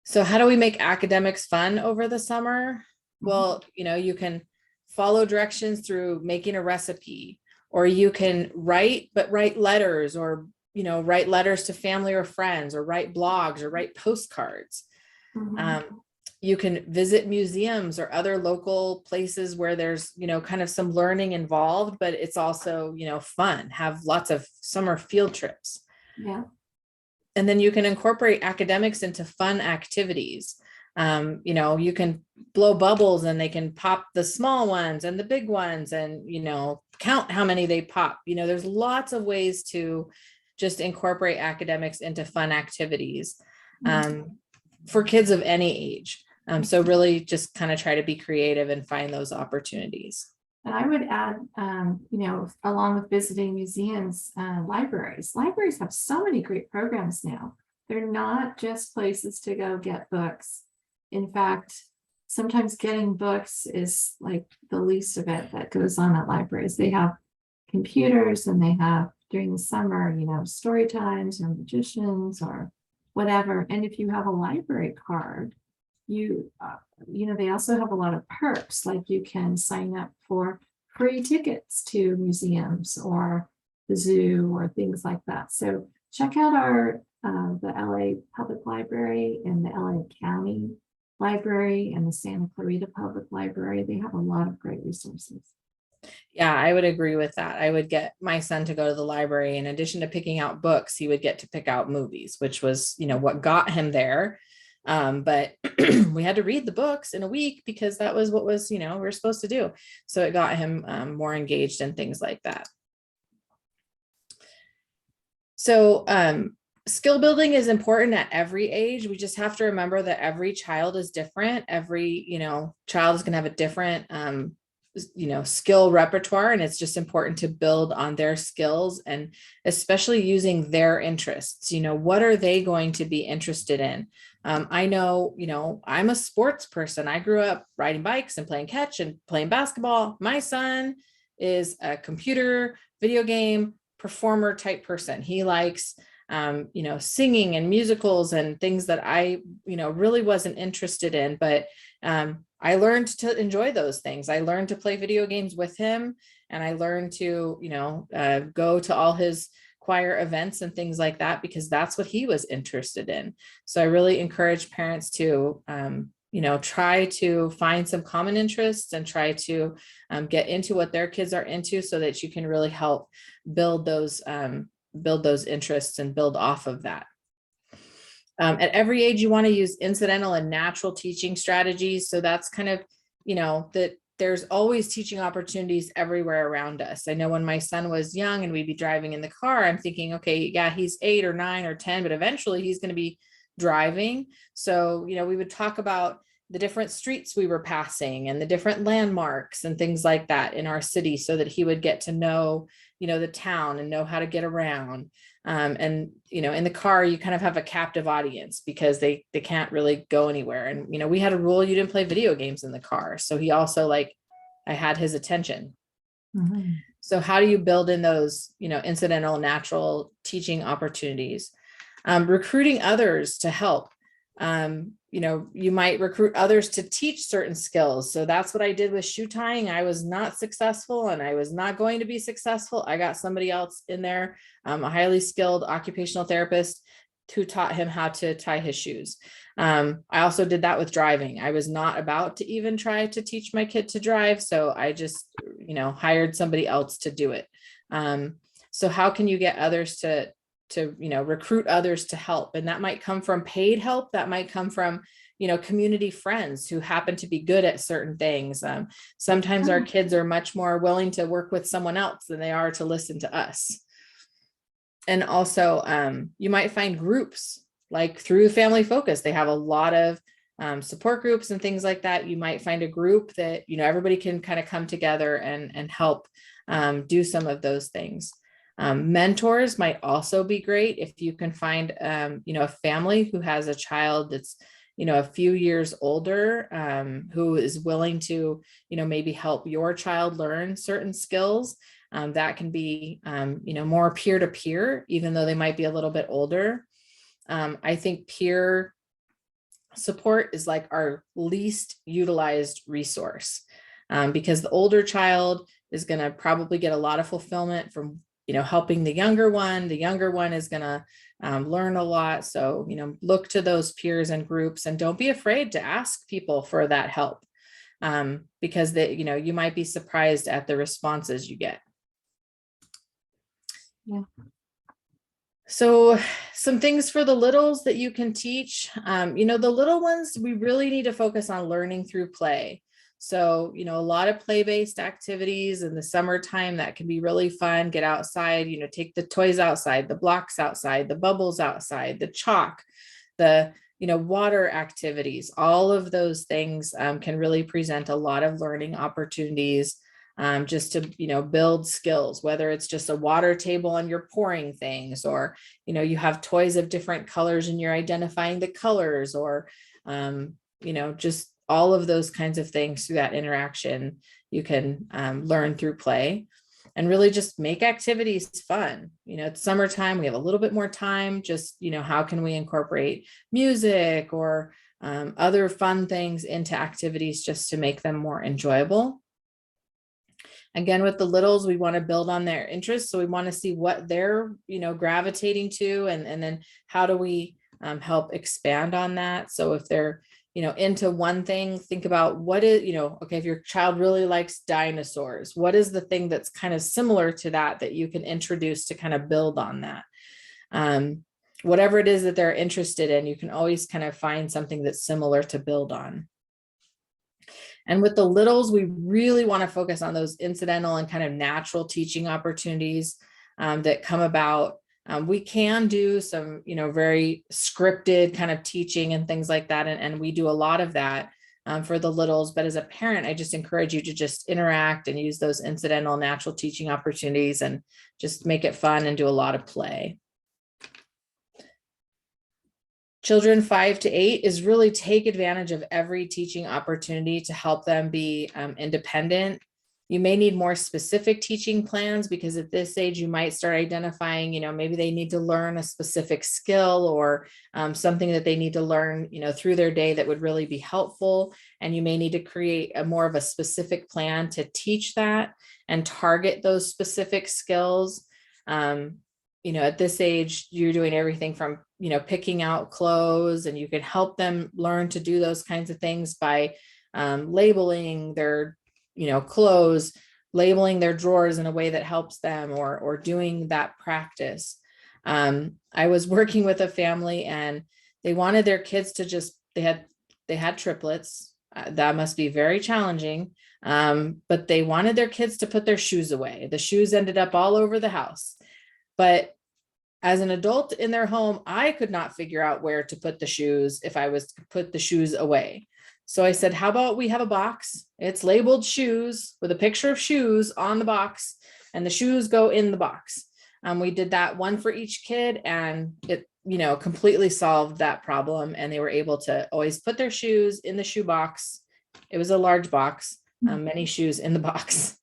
So how do we make academics fun over the summer? Well, you can follow directions through making a recipe, or you can write letters, or, write letters to family or friends, or write blogs, or write postcards. Mm-hmm. You can visit museums or other local places where there's, kind of some learning involved, but it's also, fun. Have lots of summer field trips. Yeah. And then you can incorporate academics into fun activities. You can blow bubbles, and they can pop the small ones and the big ones, and, count how many they pop. There's lots of ways to just incorporate academics into fun activities for kids of any age. So really just kind of try to be creative and find those opportunities. And I would add, along with visiting museums, libraries. Libraries have so many great programs now. They're not just places to go get books. In fact, sometimes getting books is like the least of it that goes on at libraries. They have computers, and they have, during the summer, story times or magicians or whatever. And if you have a library card, they also have a lot of perks, like you can sign up for free tickets to museums or the zoo or things like that. So check out the LA Public Library and the LA County Library and the Santa Clarita Public Library. They have a lot of great resources. Yeah, I would agree with that. I would get my son to go to the library. In addition to picking out books, he would get to pick out movies, which was, what got him there. But we had to read the books in a week because that was what was, we were supposed to do. So it got him more engaged in things like that. So skill building is important at every age. We just have to remember that every child is different. Every, child is going to have a different, skill repertoire, and it's just important to build on their skills and especially using their interests. What are they going to be interested in? I know, I'm a sports person. I grew up riding bikes and playing catch and playing basketball. My son is a computer video game performer type person. He likes singing and musicals and things that I, really wasn't interested in, but I learned to enjoy those things. I learned to play video games with him, and I learned to, go to all his choir events and things like that, because that's what he was interested in. So I really encourage parents to, try to find some common interests and try to get into what their kids are into so that you can really help build those interests and build off of that. At every age, you want to use incidental and natural teaching strategies. So that's kind of, that there's always teaching opportunities everywhere around us. I know when my son was young and we'd be driving in the car, I'm thinking, okay, yeah, he's 8 or 9 or 10, but eventually he's going to be driving. So, we would talk about the different streets we were passing and the different landmarks and things like that in our city so that he would get to know, the town and know how to get around. And, in the car, you kind of have a captive audience because they can't really go anywhere. And, we had a rule, you didn't play video games in the car. So he also I had his attention. Mm-hmm. So how do you build in those, incidental, natural teaching opportunities? Recruiting others to help. You might recruit others to teach certain skills. So that's what I did with shoe tying. I was not successful and I was not going to be successful. I got somebody else in there, a highly skilled occupational therapist who taught him how to tie his shoes. I also did that with driving. I was not about to even try to teach my kid to drive. So I just, hired somebody else to do it. So how can you get others to recruit others to help? And that might come from paid help. That might come from, community friends who happen to be good at certain things. Sometimes our kids are much more willing to work with someone else than they are to listen to us. And also, you might find groups like through Family Focus. They have a lot of support groups and things like that. You might find a group that, everybody can kind of come together and help do some of those things. Mentors might also be great if you can find, a family who has a child that's, a few years older, who is willing to, maybe help your child learn certain skills. That can be, more peer-to-peer, even though they might be a little bit older. I think peer support is like our least utilized resource, because the older child is going to probably get a lot of fulfillment from helping the younger one. The younger one is going to learn a lot. So, look to those peers and groups, and don't be afraid to ask people for that help, because you might be surprised at the responses you get. Yeah. So some things for the littles that you can teach, the little ones, we really need to focus on learning through play. So, a lot of play-based activities in the summertime that can be really fun. Get outside, take the toys outside, the blocks outside, the bubbles outside, the chalk, the, water activities. All of those things can really present a lot of learning opportunities, just to, build skills, whether it's just a water table and you're pouring things, or, you have toys of different colors and you're identifying the colors, or, just all of those kinds of things through that interaction. You can learn through play and really just make activities fun. It's summertime, we have a little bit more time. Just, how can we incorporate music or other fun things into activities just to make them more enjoyable? Again, with the littles, we want to build on their interests. So we want to see what they're, gravitating to, and then how do we help expand on that? So if they're, into one thing, think about what is, okay, if your child really likes dinosaurs, what is the thing that's kind of similar to that you can introduce to kind of build on that? whatever it is that they're interested in, you can always kind of find something that's similar to build on. And with the littles, we really want to focus on those incidental and kind of natural teaching opportunities that come about. We can do some, very scripted kind of teaching and things like that. And we do a lot of that for the littles. But as a parent, I just encourage you to just interact and use those incidental natural teaching opportunities and just make it fun and do a lot of play. Children 5 to 8 is really take advantage of every teaching opportunity to help them be independent. You may need more specific teaching plans because at this age, you might start identifying, maybe they need to learn a specific skill or something that they need to learn, through their day that would really be helpful. And you may need to create a more of a specific plan to teach that and target those specific skills. At this age, you're doing everything from, picking out clothes, and you can help them learn to do those kinds of things by labeling their, clothes, labeling their drawers in a way that helps them, or doing that practice. I was working with a family and they wanted their kids to they had triplets. That must be very challenging. But they wanted their kids to put their shoes away. The shoes ended up all over the house. But as an adult in their home, I could not figure out where to put the shoes if I was to put the shoes away. So I said, how about we have a box? It's labeled shoes with a picture of shoes on the box, and the shoes go in the box. We did that one for each kid, and it, completely solved that problem. And they were able to always put their shoes in the shoe box. It was a large box, many shoes in the box,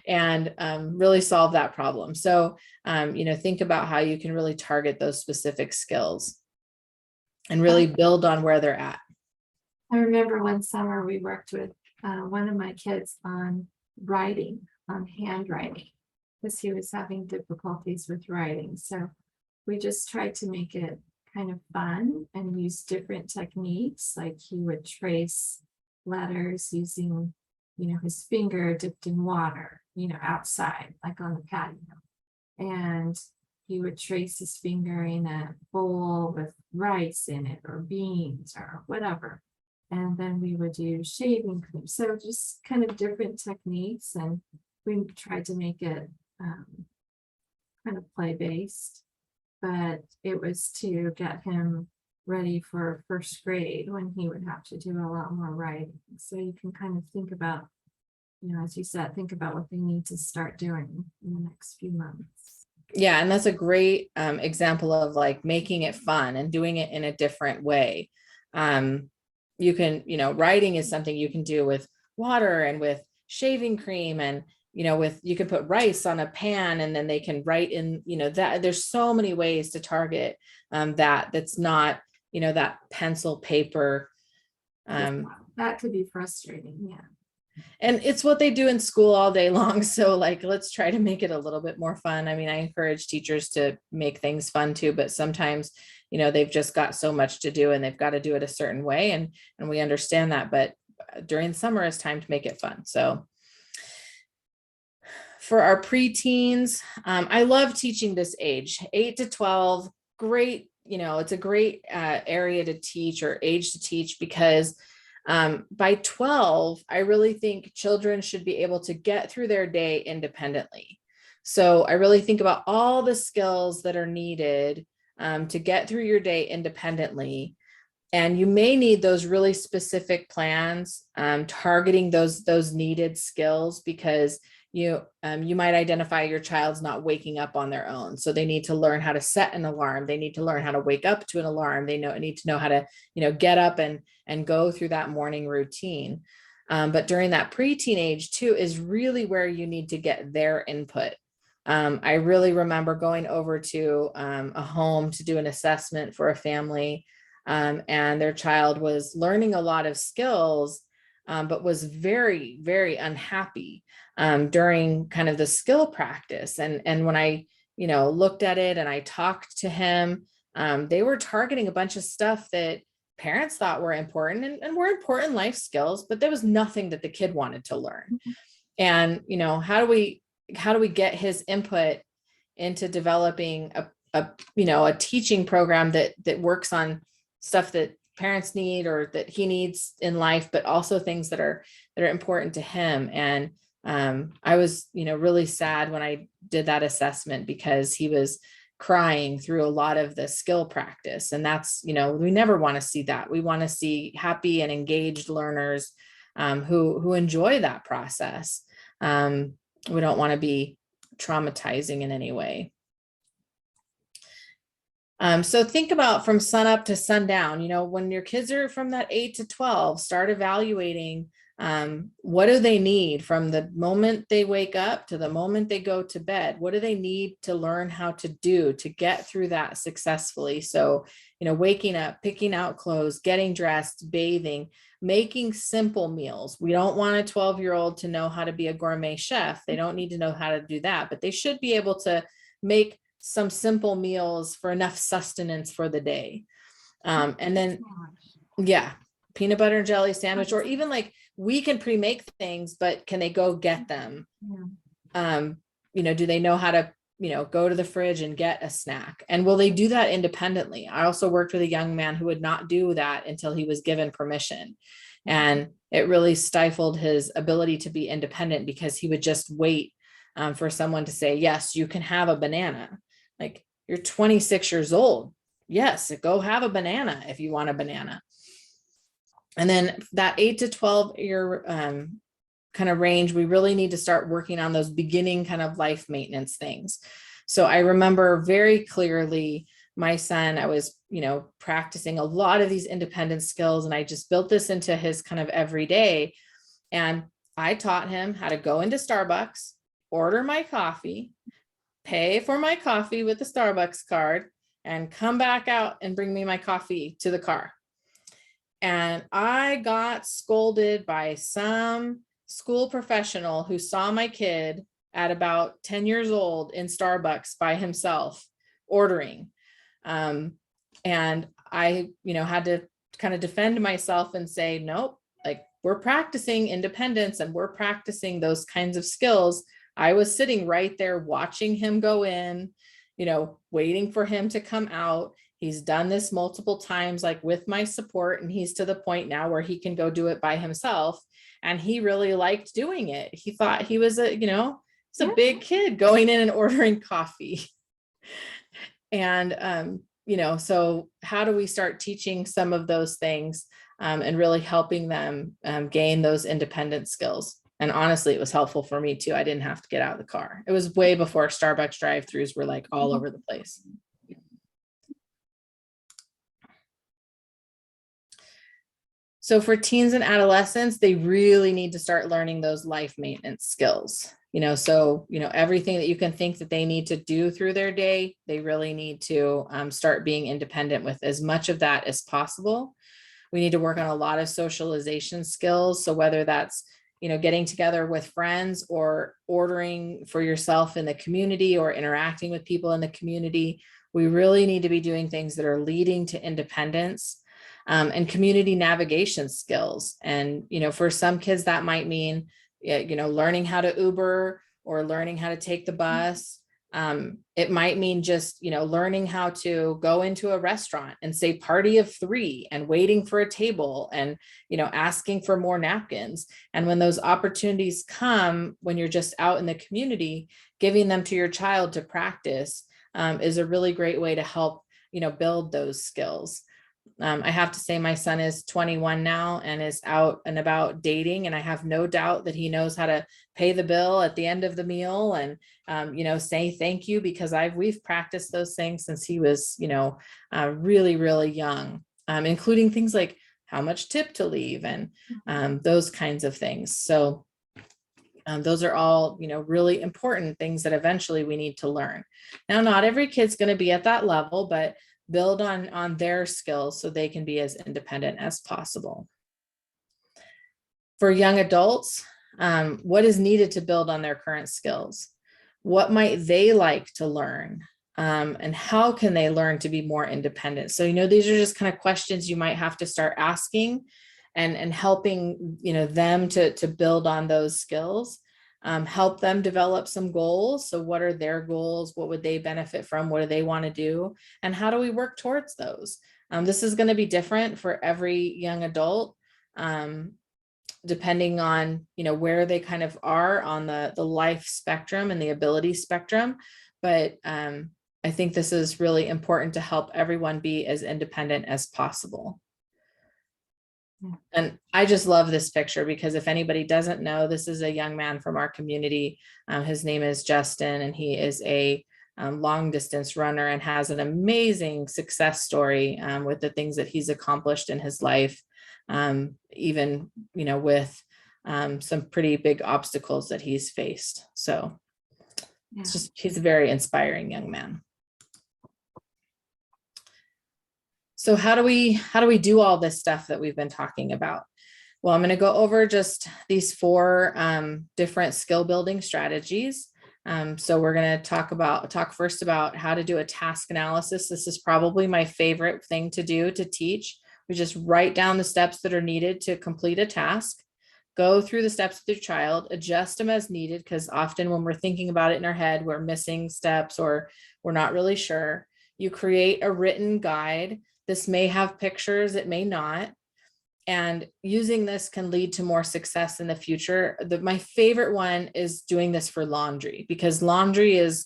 and really solve that problem. So, think about how you can really target those specific skills and really build on where they're at. I remember one summer we worked with one of my kids on writing, on handwriting, because he was having difficulties with writing. So we just tried to make it kind of fun and use different techniques. Like he would trace letters using, his finger dipped in water, outside, like on the patio. And he would trace his finger in a bowl with rice in it or beans or whatever. And then we would do shaving cream. So just kind of different techniques. And we tried to make it kind of play-based. But it was to get him ready for first grade when he would have to do a lot more writing. So you can kind of think about, as you said, think about what they need to start doing in the next few months. Yeah, and that's a great example of like making it fun and doing it in a different way. You can, writing is something you can do with water and with shaving cream, and you can put rice on a pan and then they can write in, that there's so many ways to target that's not, that pencil paper. That could be frustrating. Yeah. And it's what they do in school all day long. So like, let's try to make it a little bit more fun. I mean, I encourage teachers to make things fun too, but sometimes, they've just got so much to do and they've got to do it a certain way. And we understand that, but during summer it's time to make it fun. So for our preteens, I love teaching this age, 8 to 12, great. It's a great area to teach, or age to teach, because by 12, I really think children should be able to get through their day independently. So I really think about all the skills that are needed to get through your day independently. And you may need those really specific plans targeting those needed skills, because you might identify your child's not waking up on their own. So they need to learn how to set an alarm. They need to learn how to wake up to an alarm. They need to know how to, get up and go through that morning routine. But during that preteen age too is really where you need to get their input. I really remember going over to a home to do an assessment for a family, and their child was learning a lot of skills, but was very, very unhappy during kind of the skill practice. And when I, looked at it and I talked to him, they were targeting a bunch of stuff that parents thought were important and were important life skills, but there was nothing that the kid wanted to learn. And, how do we get his input into developing a teaching program that works on stuff that parents need or that he needs in life, but also things that are important to him. And I was, really sad when I did that assessment because he was crying through a lot of the skill practice. And that's, we never want to see that. We want to see happy and engaged learners who enjoy that process. We don't want to be traumatizing in any way. So think about from sun up to sundown, when your kids are from that 8 to 12, start evaluating what do they need from the moment they wake up to the moment they go to bed? What do they need to learn how to do to get through that successfully? So, waking up, picking out clothes, getting dressed, bathing, making simple meals. We don't want a 12-year-old to know how to be a gourmet chef. They don't need to know how to do that, but they should be able to make some simple meals for enough sustenance for the day. And then, yeah, peanut butter and jelly sandwich, or even like we can pre-make things, but can they go get them? Do they know how to, go to the fridge and get a snack? And will they do that independently? I also worked with a young man who would not do that until he was given permission. And it really stifled his ability to be independent because he would just wait for someone to say, yes, you can have a banana. Like, you're 26 years old. Yes, go have a banana if you want a banana. And then that 8 to 12 year kind of range, we really need to start working on those beginning kind of life maintenance things. So I remember very clearly my son, I was, practicing a lot of these independent skills, and I just built this into his kind of everyday. And I taught him how to go into Starbucks, order my coffee, pay for my coffee with the Starbucks card, and come back out and bring me my coffee to the car. And I got scolded by some school professional who saw my kid at about 10 years old in Starbucks by himself ordering. And I, had to kind of defend myself and say, nope, like, we're practicing independence and we're practicing those kinds of skills. I was sitting right there watching him go in, waiting for him to come out. He's done this multiple times, like with my support, and he's to the point now where he can go do it by himself. And he really liked doing it. He thought he was a big kid going in and ordering coffee. And, so how do we start teaching some of those things and really helping them gain those independent skills? And honestly, it was helpful for me too. I didn't have to get out of the car. It was way before Starbucks drive-thrus were like all over the place. So for teens and adolescents, they really need to start learning those life maintenance skills. Everything that you can think that they need to do through their day, they really need to start being independent with as much of that as possible. We need to work on a lot of socialization skills. So whether that's getting together with friends or ordering for yourself in the community or interacting with people in the community, we really need to be doing things that are leading to independence and community navigation skills. And, for some kids that might mean, learning how to Uber or learning how to take the bus. It might mean just, learning how to go into a restaurant and say party of 3 and waiting for a table and, asking for more napkins. And when those opportunities come, when you're just out in the community, giving them to your child to practice is a really great way to help, build those skills. I have to say my son is 21 now and is out and about dating, and I have no doubt that he knows how to pay the bill at the end of the meal and, say thank you, because we've practiced those things since he was, really, really young, including things like how much tip to leave and those kinds of things. So those are all, really important things that eventually we need to learn. Now, not every kid's going to be at that level, but build on their skills so they can be as independent as possible. For young adults, what is needed to build on their current skills? What might they like to learn? And how can they learn to be more independent? So, these are just kind of questions you might have to start asking and helping, them to build on those skills. help them develop some goals. So what are their goals? What would they benefit from? What do they want to do? And how do we work towards those? This is going to be different for every young adult, depending on, where they kind of are on the life spectrum and the ability spectrum. But I think this is really important to help everyone be as independent as possible. And I just love this picture because if anybody doesn't know, this is a young man from our community. His name is Justin, and he is a long distance runner and has an amazing success story with the things that he's accomplished in his life, even, with some pretty big obstacles that he's faced. So it's just, he's a very inspiring young man. So how do we do all this stuff that we've been talking about? Well, I'm going to go over just these 4 different skill building strategies. So we're going to talk first about how to do a task analysis. This is probably my favorite thing to do to teach. We just write down the steps that are needed to complete a task, go through the steps with your child, adjust them as needed, because often when we're thinking about it in our head, we're missing steps or we're not really sure. You create a written guide. This may have pictures, it may not. And using this can lead to more success in the future. My favorite one is doing this for laundry, because laundry is,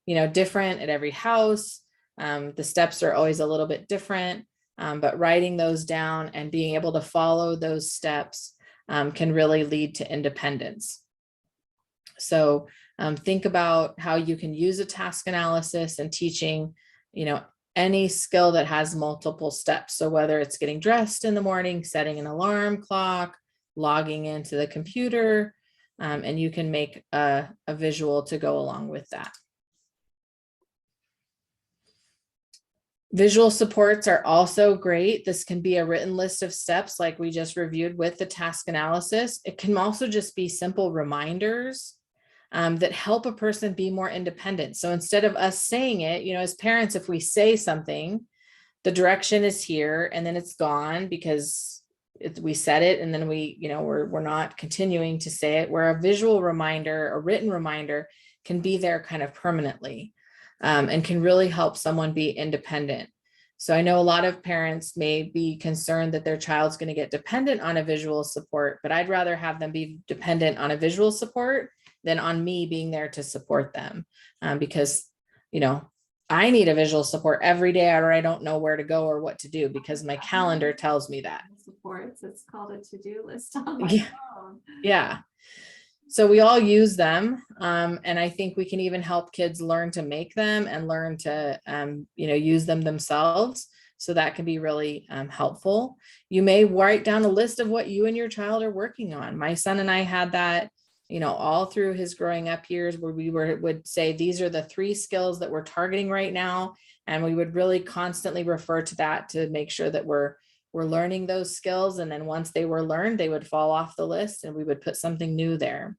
different at every house. The steps are always a little bit different, but writing those down and being able to follow those steps can really lead to independence. So think about how you can use a task analysis and teaching, any skill that has multiple steps. So whether it's getting dressed in the morning, setting an alarm clock, logging into the computer, and you can make a visual to go along with that. Visual supports are also great. This can be a written list of steps like we just reviewed with the task analysis. It can also just be simple reminders that help a person be more independent. So instead of us saying it, as parents, if we say something, the direction is here and then it's gone because we said it and then we're not continuing to say it, where a visual reminder, a written reminder can be there kind of permanently and can really help someone be independent. So I know a lot of parents may be concerned that their child's going to get dependent on a visual support, but I'd rather have them be dependent on a visual support than on me being there to support them. Because, I need a visual support every day, or I don't know where to go or what to do because my calendar tells me that. Supports, it's called a to-do list on my phone. Yeah. So we all use them. And I think we can even help kids learn to make them and learn to, use them themselves. So that can be really helpful. You may write down a list of what you and your child are working on. My son and I had that, all through his growing up years, where we would say, these are the 3 skills that we're targeting right now. And we would really constantly refer to that to make sure that we're learning those skills. And then once they were learned, they would fall off the list and we would put something new there.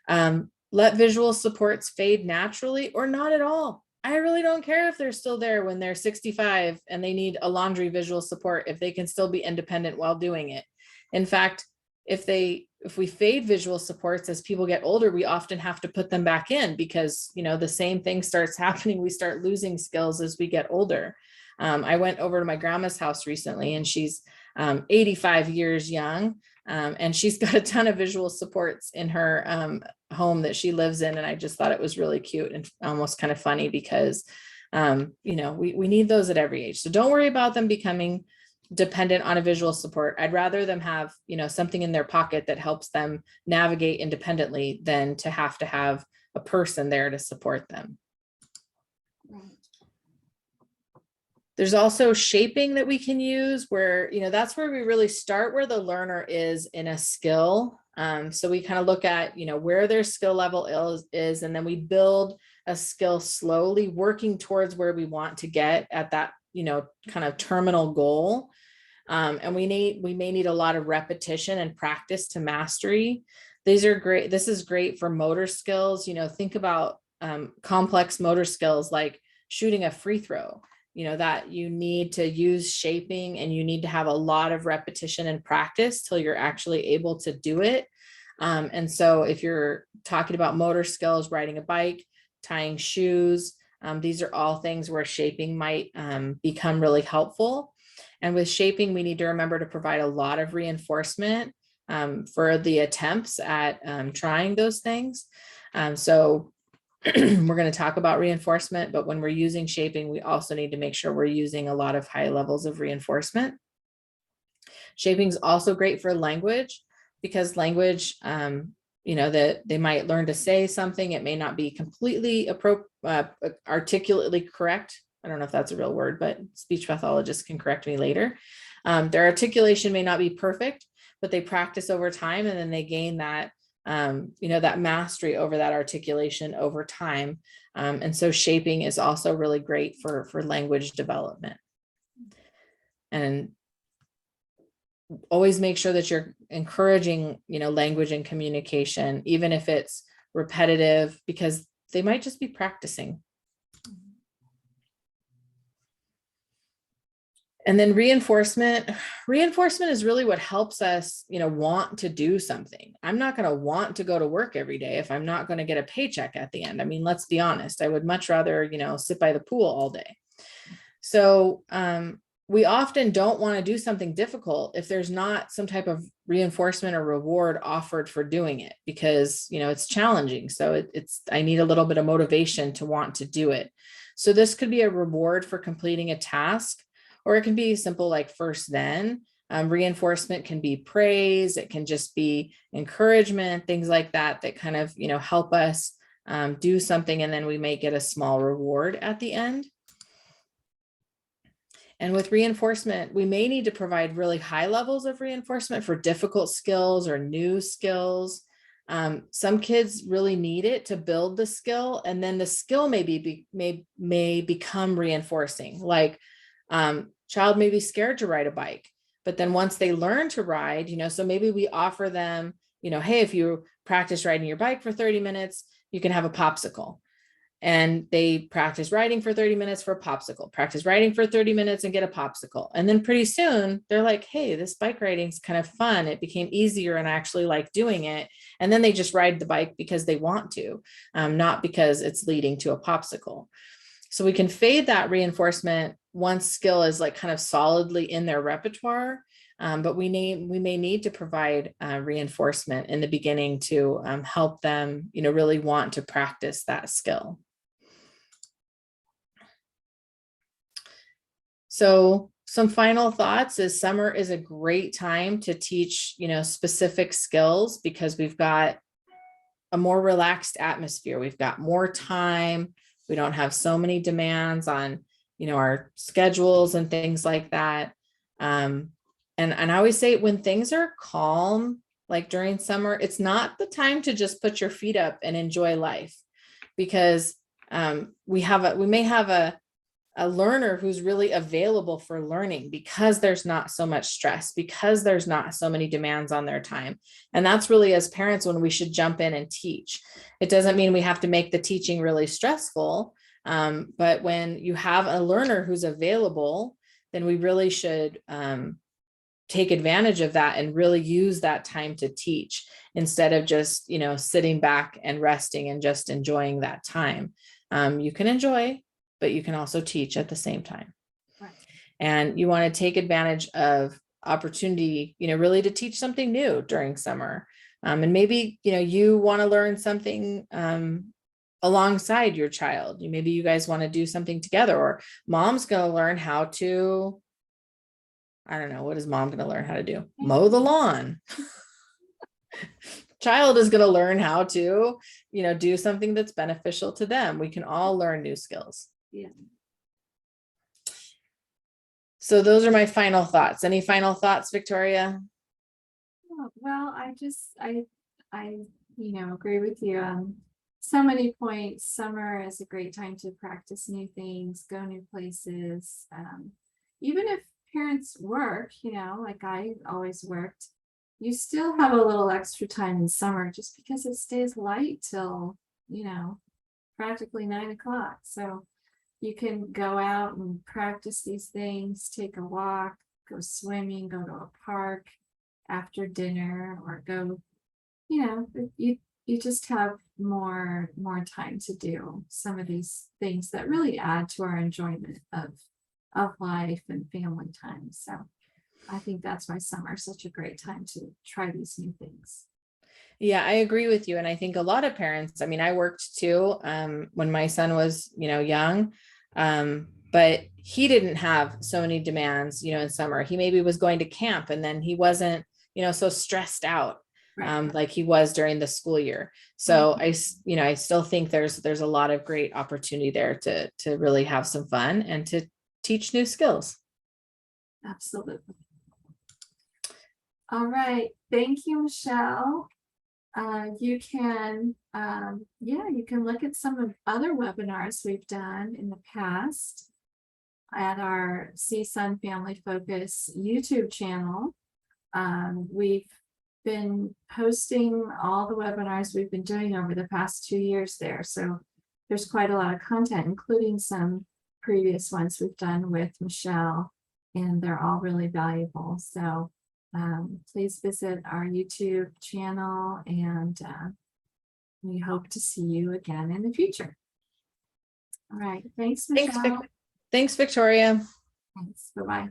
Let visual supports fade naturally or not at all. I really don't care if they're still there when they're 65 and they need a laundry visual support, if they can still be independent while doing it. In fact, if we fade visual supports as people get older, we often have to put them back in because, the same thing starts happening. We start losing skills as we get older. I went over to my grandma's house recently and she's 85 years young. And she's got a ton of visual supports in her home that she lives in. And I just thought it was really cute and almost kind of funny because, we need those at every age. So don't worry about them becoming dependent on a visual support. I'd rather them have, something in their pocket that helps them navigate independently than to have a person there to support them. Right. There's also shaping that we can use where, that's where we really start where the learner is in a skill. So we kind of look at, where their skill level is, and then we build a skill slowly, working towards where we want to get at that, kind of terminal goal. And we may need a lot of repetition and practice to mastery. These are great. This is great for motor skills. Think about complex motor skills like shooting a free throw. That you need to use shaping and you need to have a lot of repetition and practice till you're actually able to do it. And so if you're talking about motor skills, riding a bike, tying shoes, these are all things where shaping might become really helpful. And with shaping, we need to remember to provide a lot of reinforcement for the attempts at trying those things. So we're going to talk about reinforcement, but when we're using shaping, we also need to make sure we're using a lot of high levels of reinforcement. Shaping is also great for language, because language, that they might learn to say something. It may not be completely articulately correct. I don't know if that's a real word, but speech pathologists can correct me later. Their articulation may not be perfect, but they practice over time, and then they gain that, that mastery over that articulation over time. And so shaping is also really great for language development. And always make sure that you're encouraging, language and communication, even if it's repetitive, because they might just be practicing. And then reinforcement is really what helps us, want to do something. I'm not going to want to go to work every day if I'm not going to get a paycheck at the end. I mean, let's be honest. I would much rather, sit by the pool all day. So, we often don't want to do something difficult if there's not some type of reinforcement or reward offered for doing it, because, it's challenging. So I need a little bit of motivation to want to do it. So this could be a reward for completing a task, or it can be simple like first then. Reinforcement can be praise. It can just be encouragement, things like that, that kind of, help us do something. And then we may get a small reward at the end. And with reinforcement, we may need to provide really high levels of reinforcement for difficult skills or new skills. Some kids really need it to build the skill, and then the skill may become reinforcing. Like child may be scared to ride a bike, but then once they learn to ride, so maybe we offer them, hey, if you practice riding your bike for 30 minutes, you can have a popsicle. And they practice riding for 30 minutes for a popsicle, practice riding for 30 minutes and get a popsicle. And then pretty soon they're like, hey, this bike riding is kind of fun. It became easier and I actually like doing it. And then they just ride the bike because they want to, not because it's leading to a popsicle. So we can fade that reinforcement once skill is like kind of solidly in their repertoire. But we may need to provide reinforcement in the beginning to help them, really want to practice that skill. So some final thoughts is summer is a great time to teach, specific skills, because we've got a more relaxed atmosphere. We've got more time. We don't have so many demands on, our schedules and things like that. And I always say when things are calm, like during summer, it's not the time to just put your feet up and enjoy life, because we may have a learner who's really available for learning because there's not so much stress, because there's not so many demands on their time. And that's really, as parents, when we should jump in and teach. It doesn't mean we have to make the teaching really stressful. But when you have a learner who's available, then we really should take advantage of that and really use that time to teach, instead of just, sitting back and resting and just enjoying that time. You can enjoy, but you can also teach at the same time. Right. And you want to take advantage of opportunity, really to teach something new during summer. And maybe, you want to learn something alongside your child. Maybe you guys want to do something together, or mom's going to learn how to, I don't know, what is mom going to learn how to do? Mow the lawn. Child is going to learn how to, do something that's beneficial to them. We can all learn new skills. Yeah. So those are my final thoughts. Any final thoughts, Victoria? Oh, well, I agree with you on so many points. Summer is a great time to practice new things, go new places. Even if parents work, like I always worked, you still have a little extra time in summer just because it stays light till, practically 9 o'clock. So you can go out and practice these things, take a walk, go swimming, go to a park after dinner, or go you know, you just have more time to do some of these things that really add to our enjoyment of life and family time. So I think that's why summer is such a great time to try these new things. Yeah, I agree with you. And I think a lot of parents, I mean, I worked too, when my son was, young. But he didn't have so many demands, in summer. He maybe was going to camp and then he wasn't, so stressed out, Right. like he was during the school year. So I still think there's a lot of great opportunity there to really have some fun and to teach new skills. Absolutely. All right. Thank you, Michelle. You can, you can look at some of other webinars we've done in the past at our CSUN Family Focus YouTube channel. We've been posting all the webinars we've been doing over the past 2 years there. So there's quite a lot of content, including some previous ones we've done with Michelle, and they're all really valuable. So please visit our YouTube channel, and we hope to see you again in the future. All right. Thanks, Michelle. Thanks, Victoria. Thanks. Bye-bye.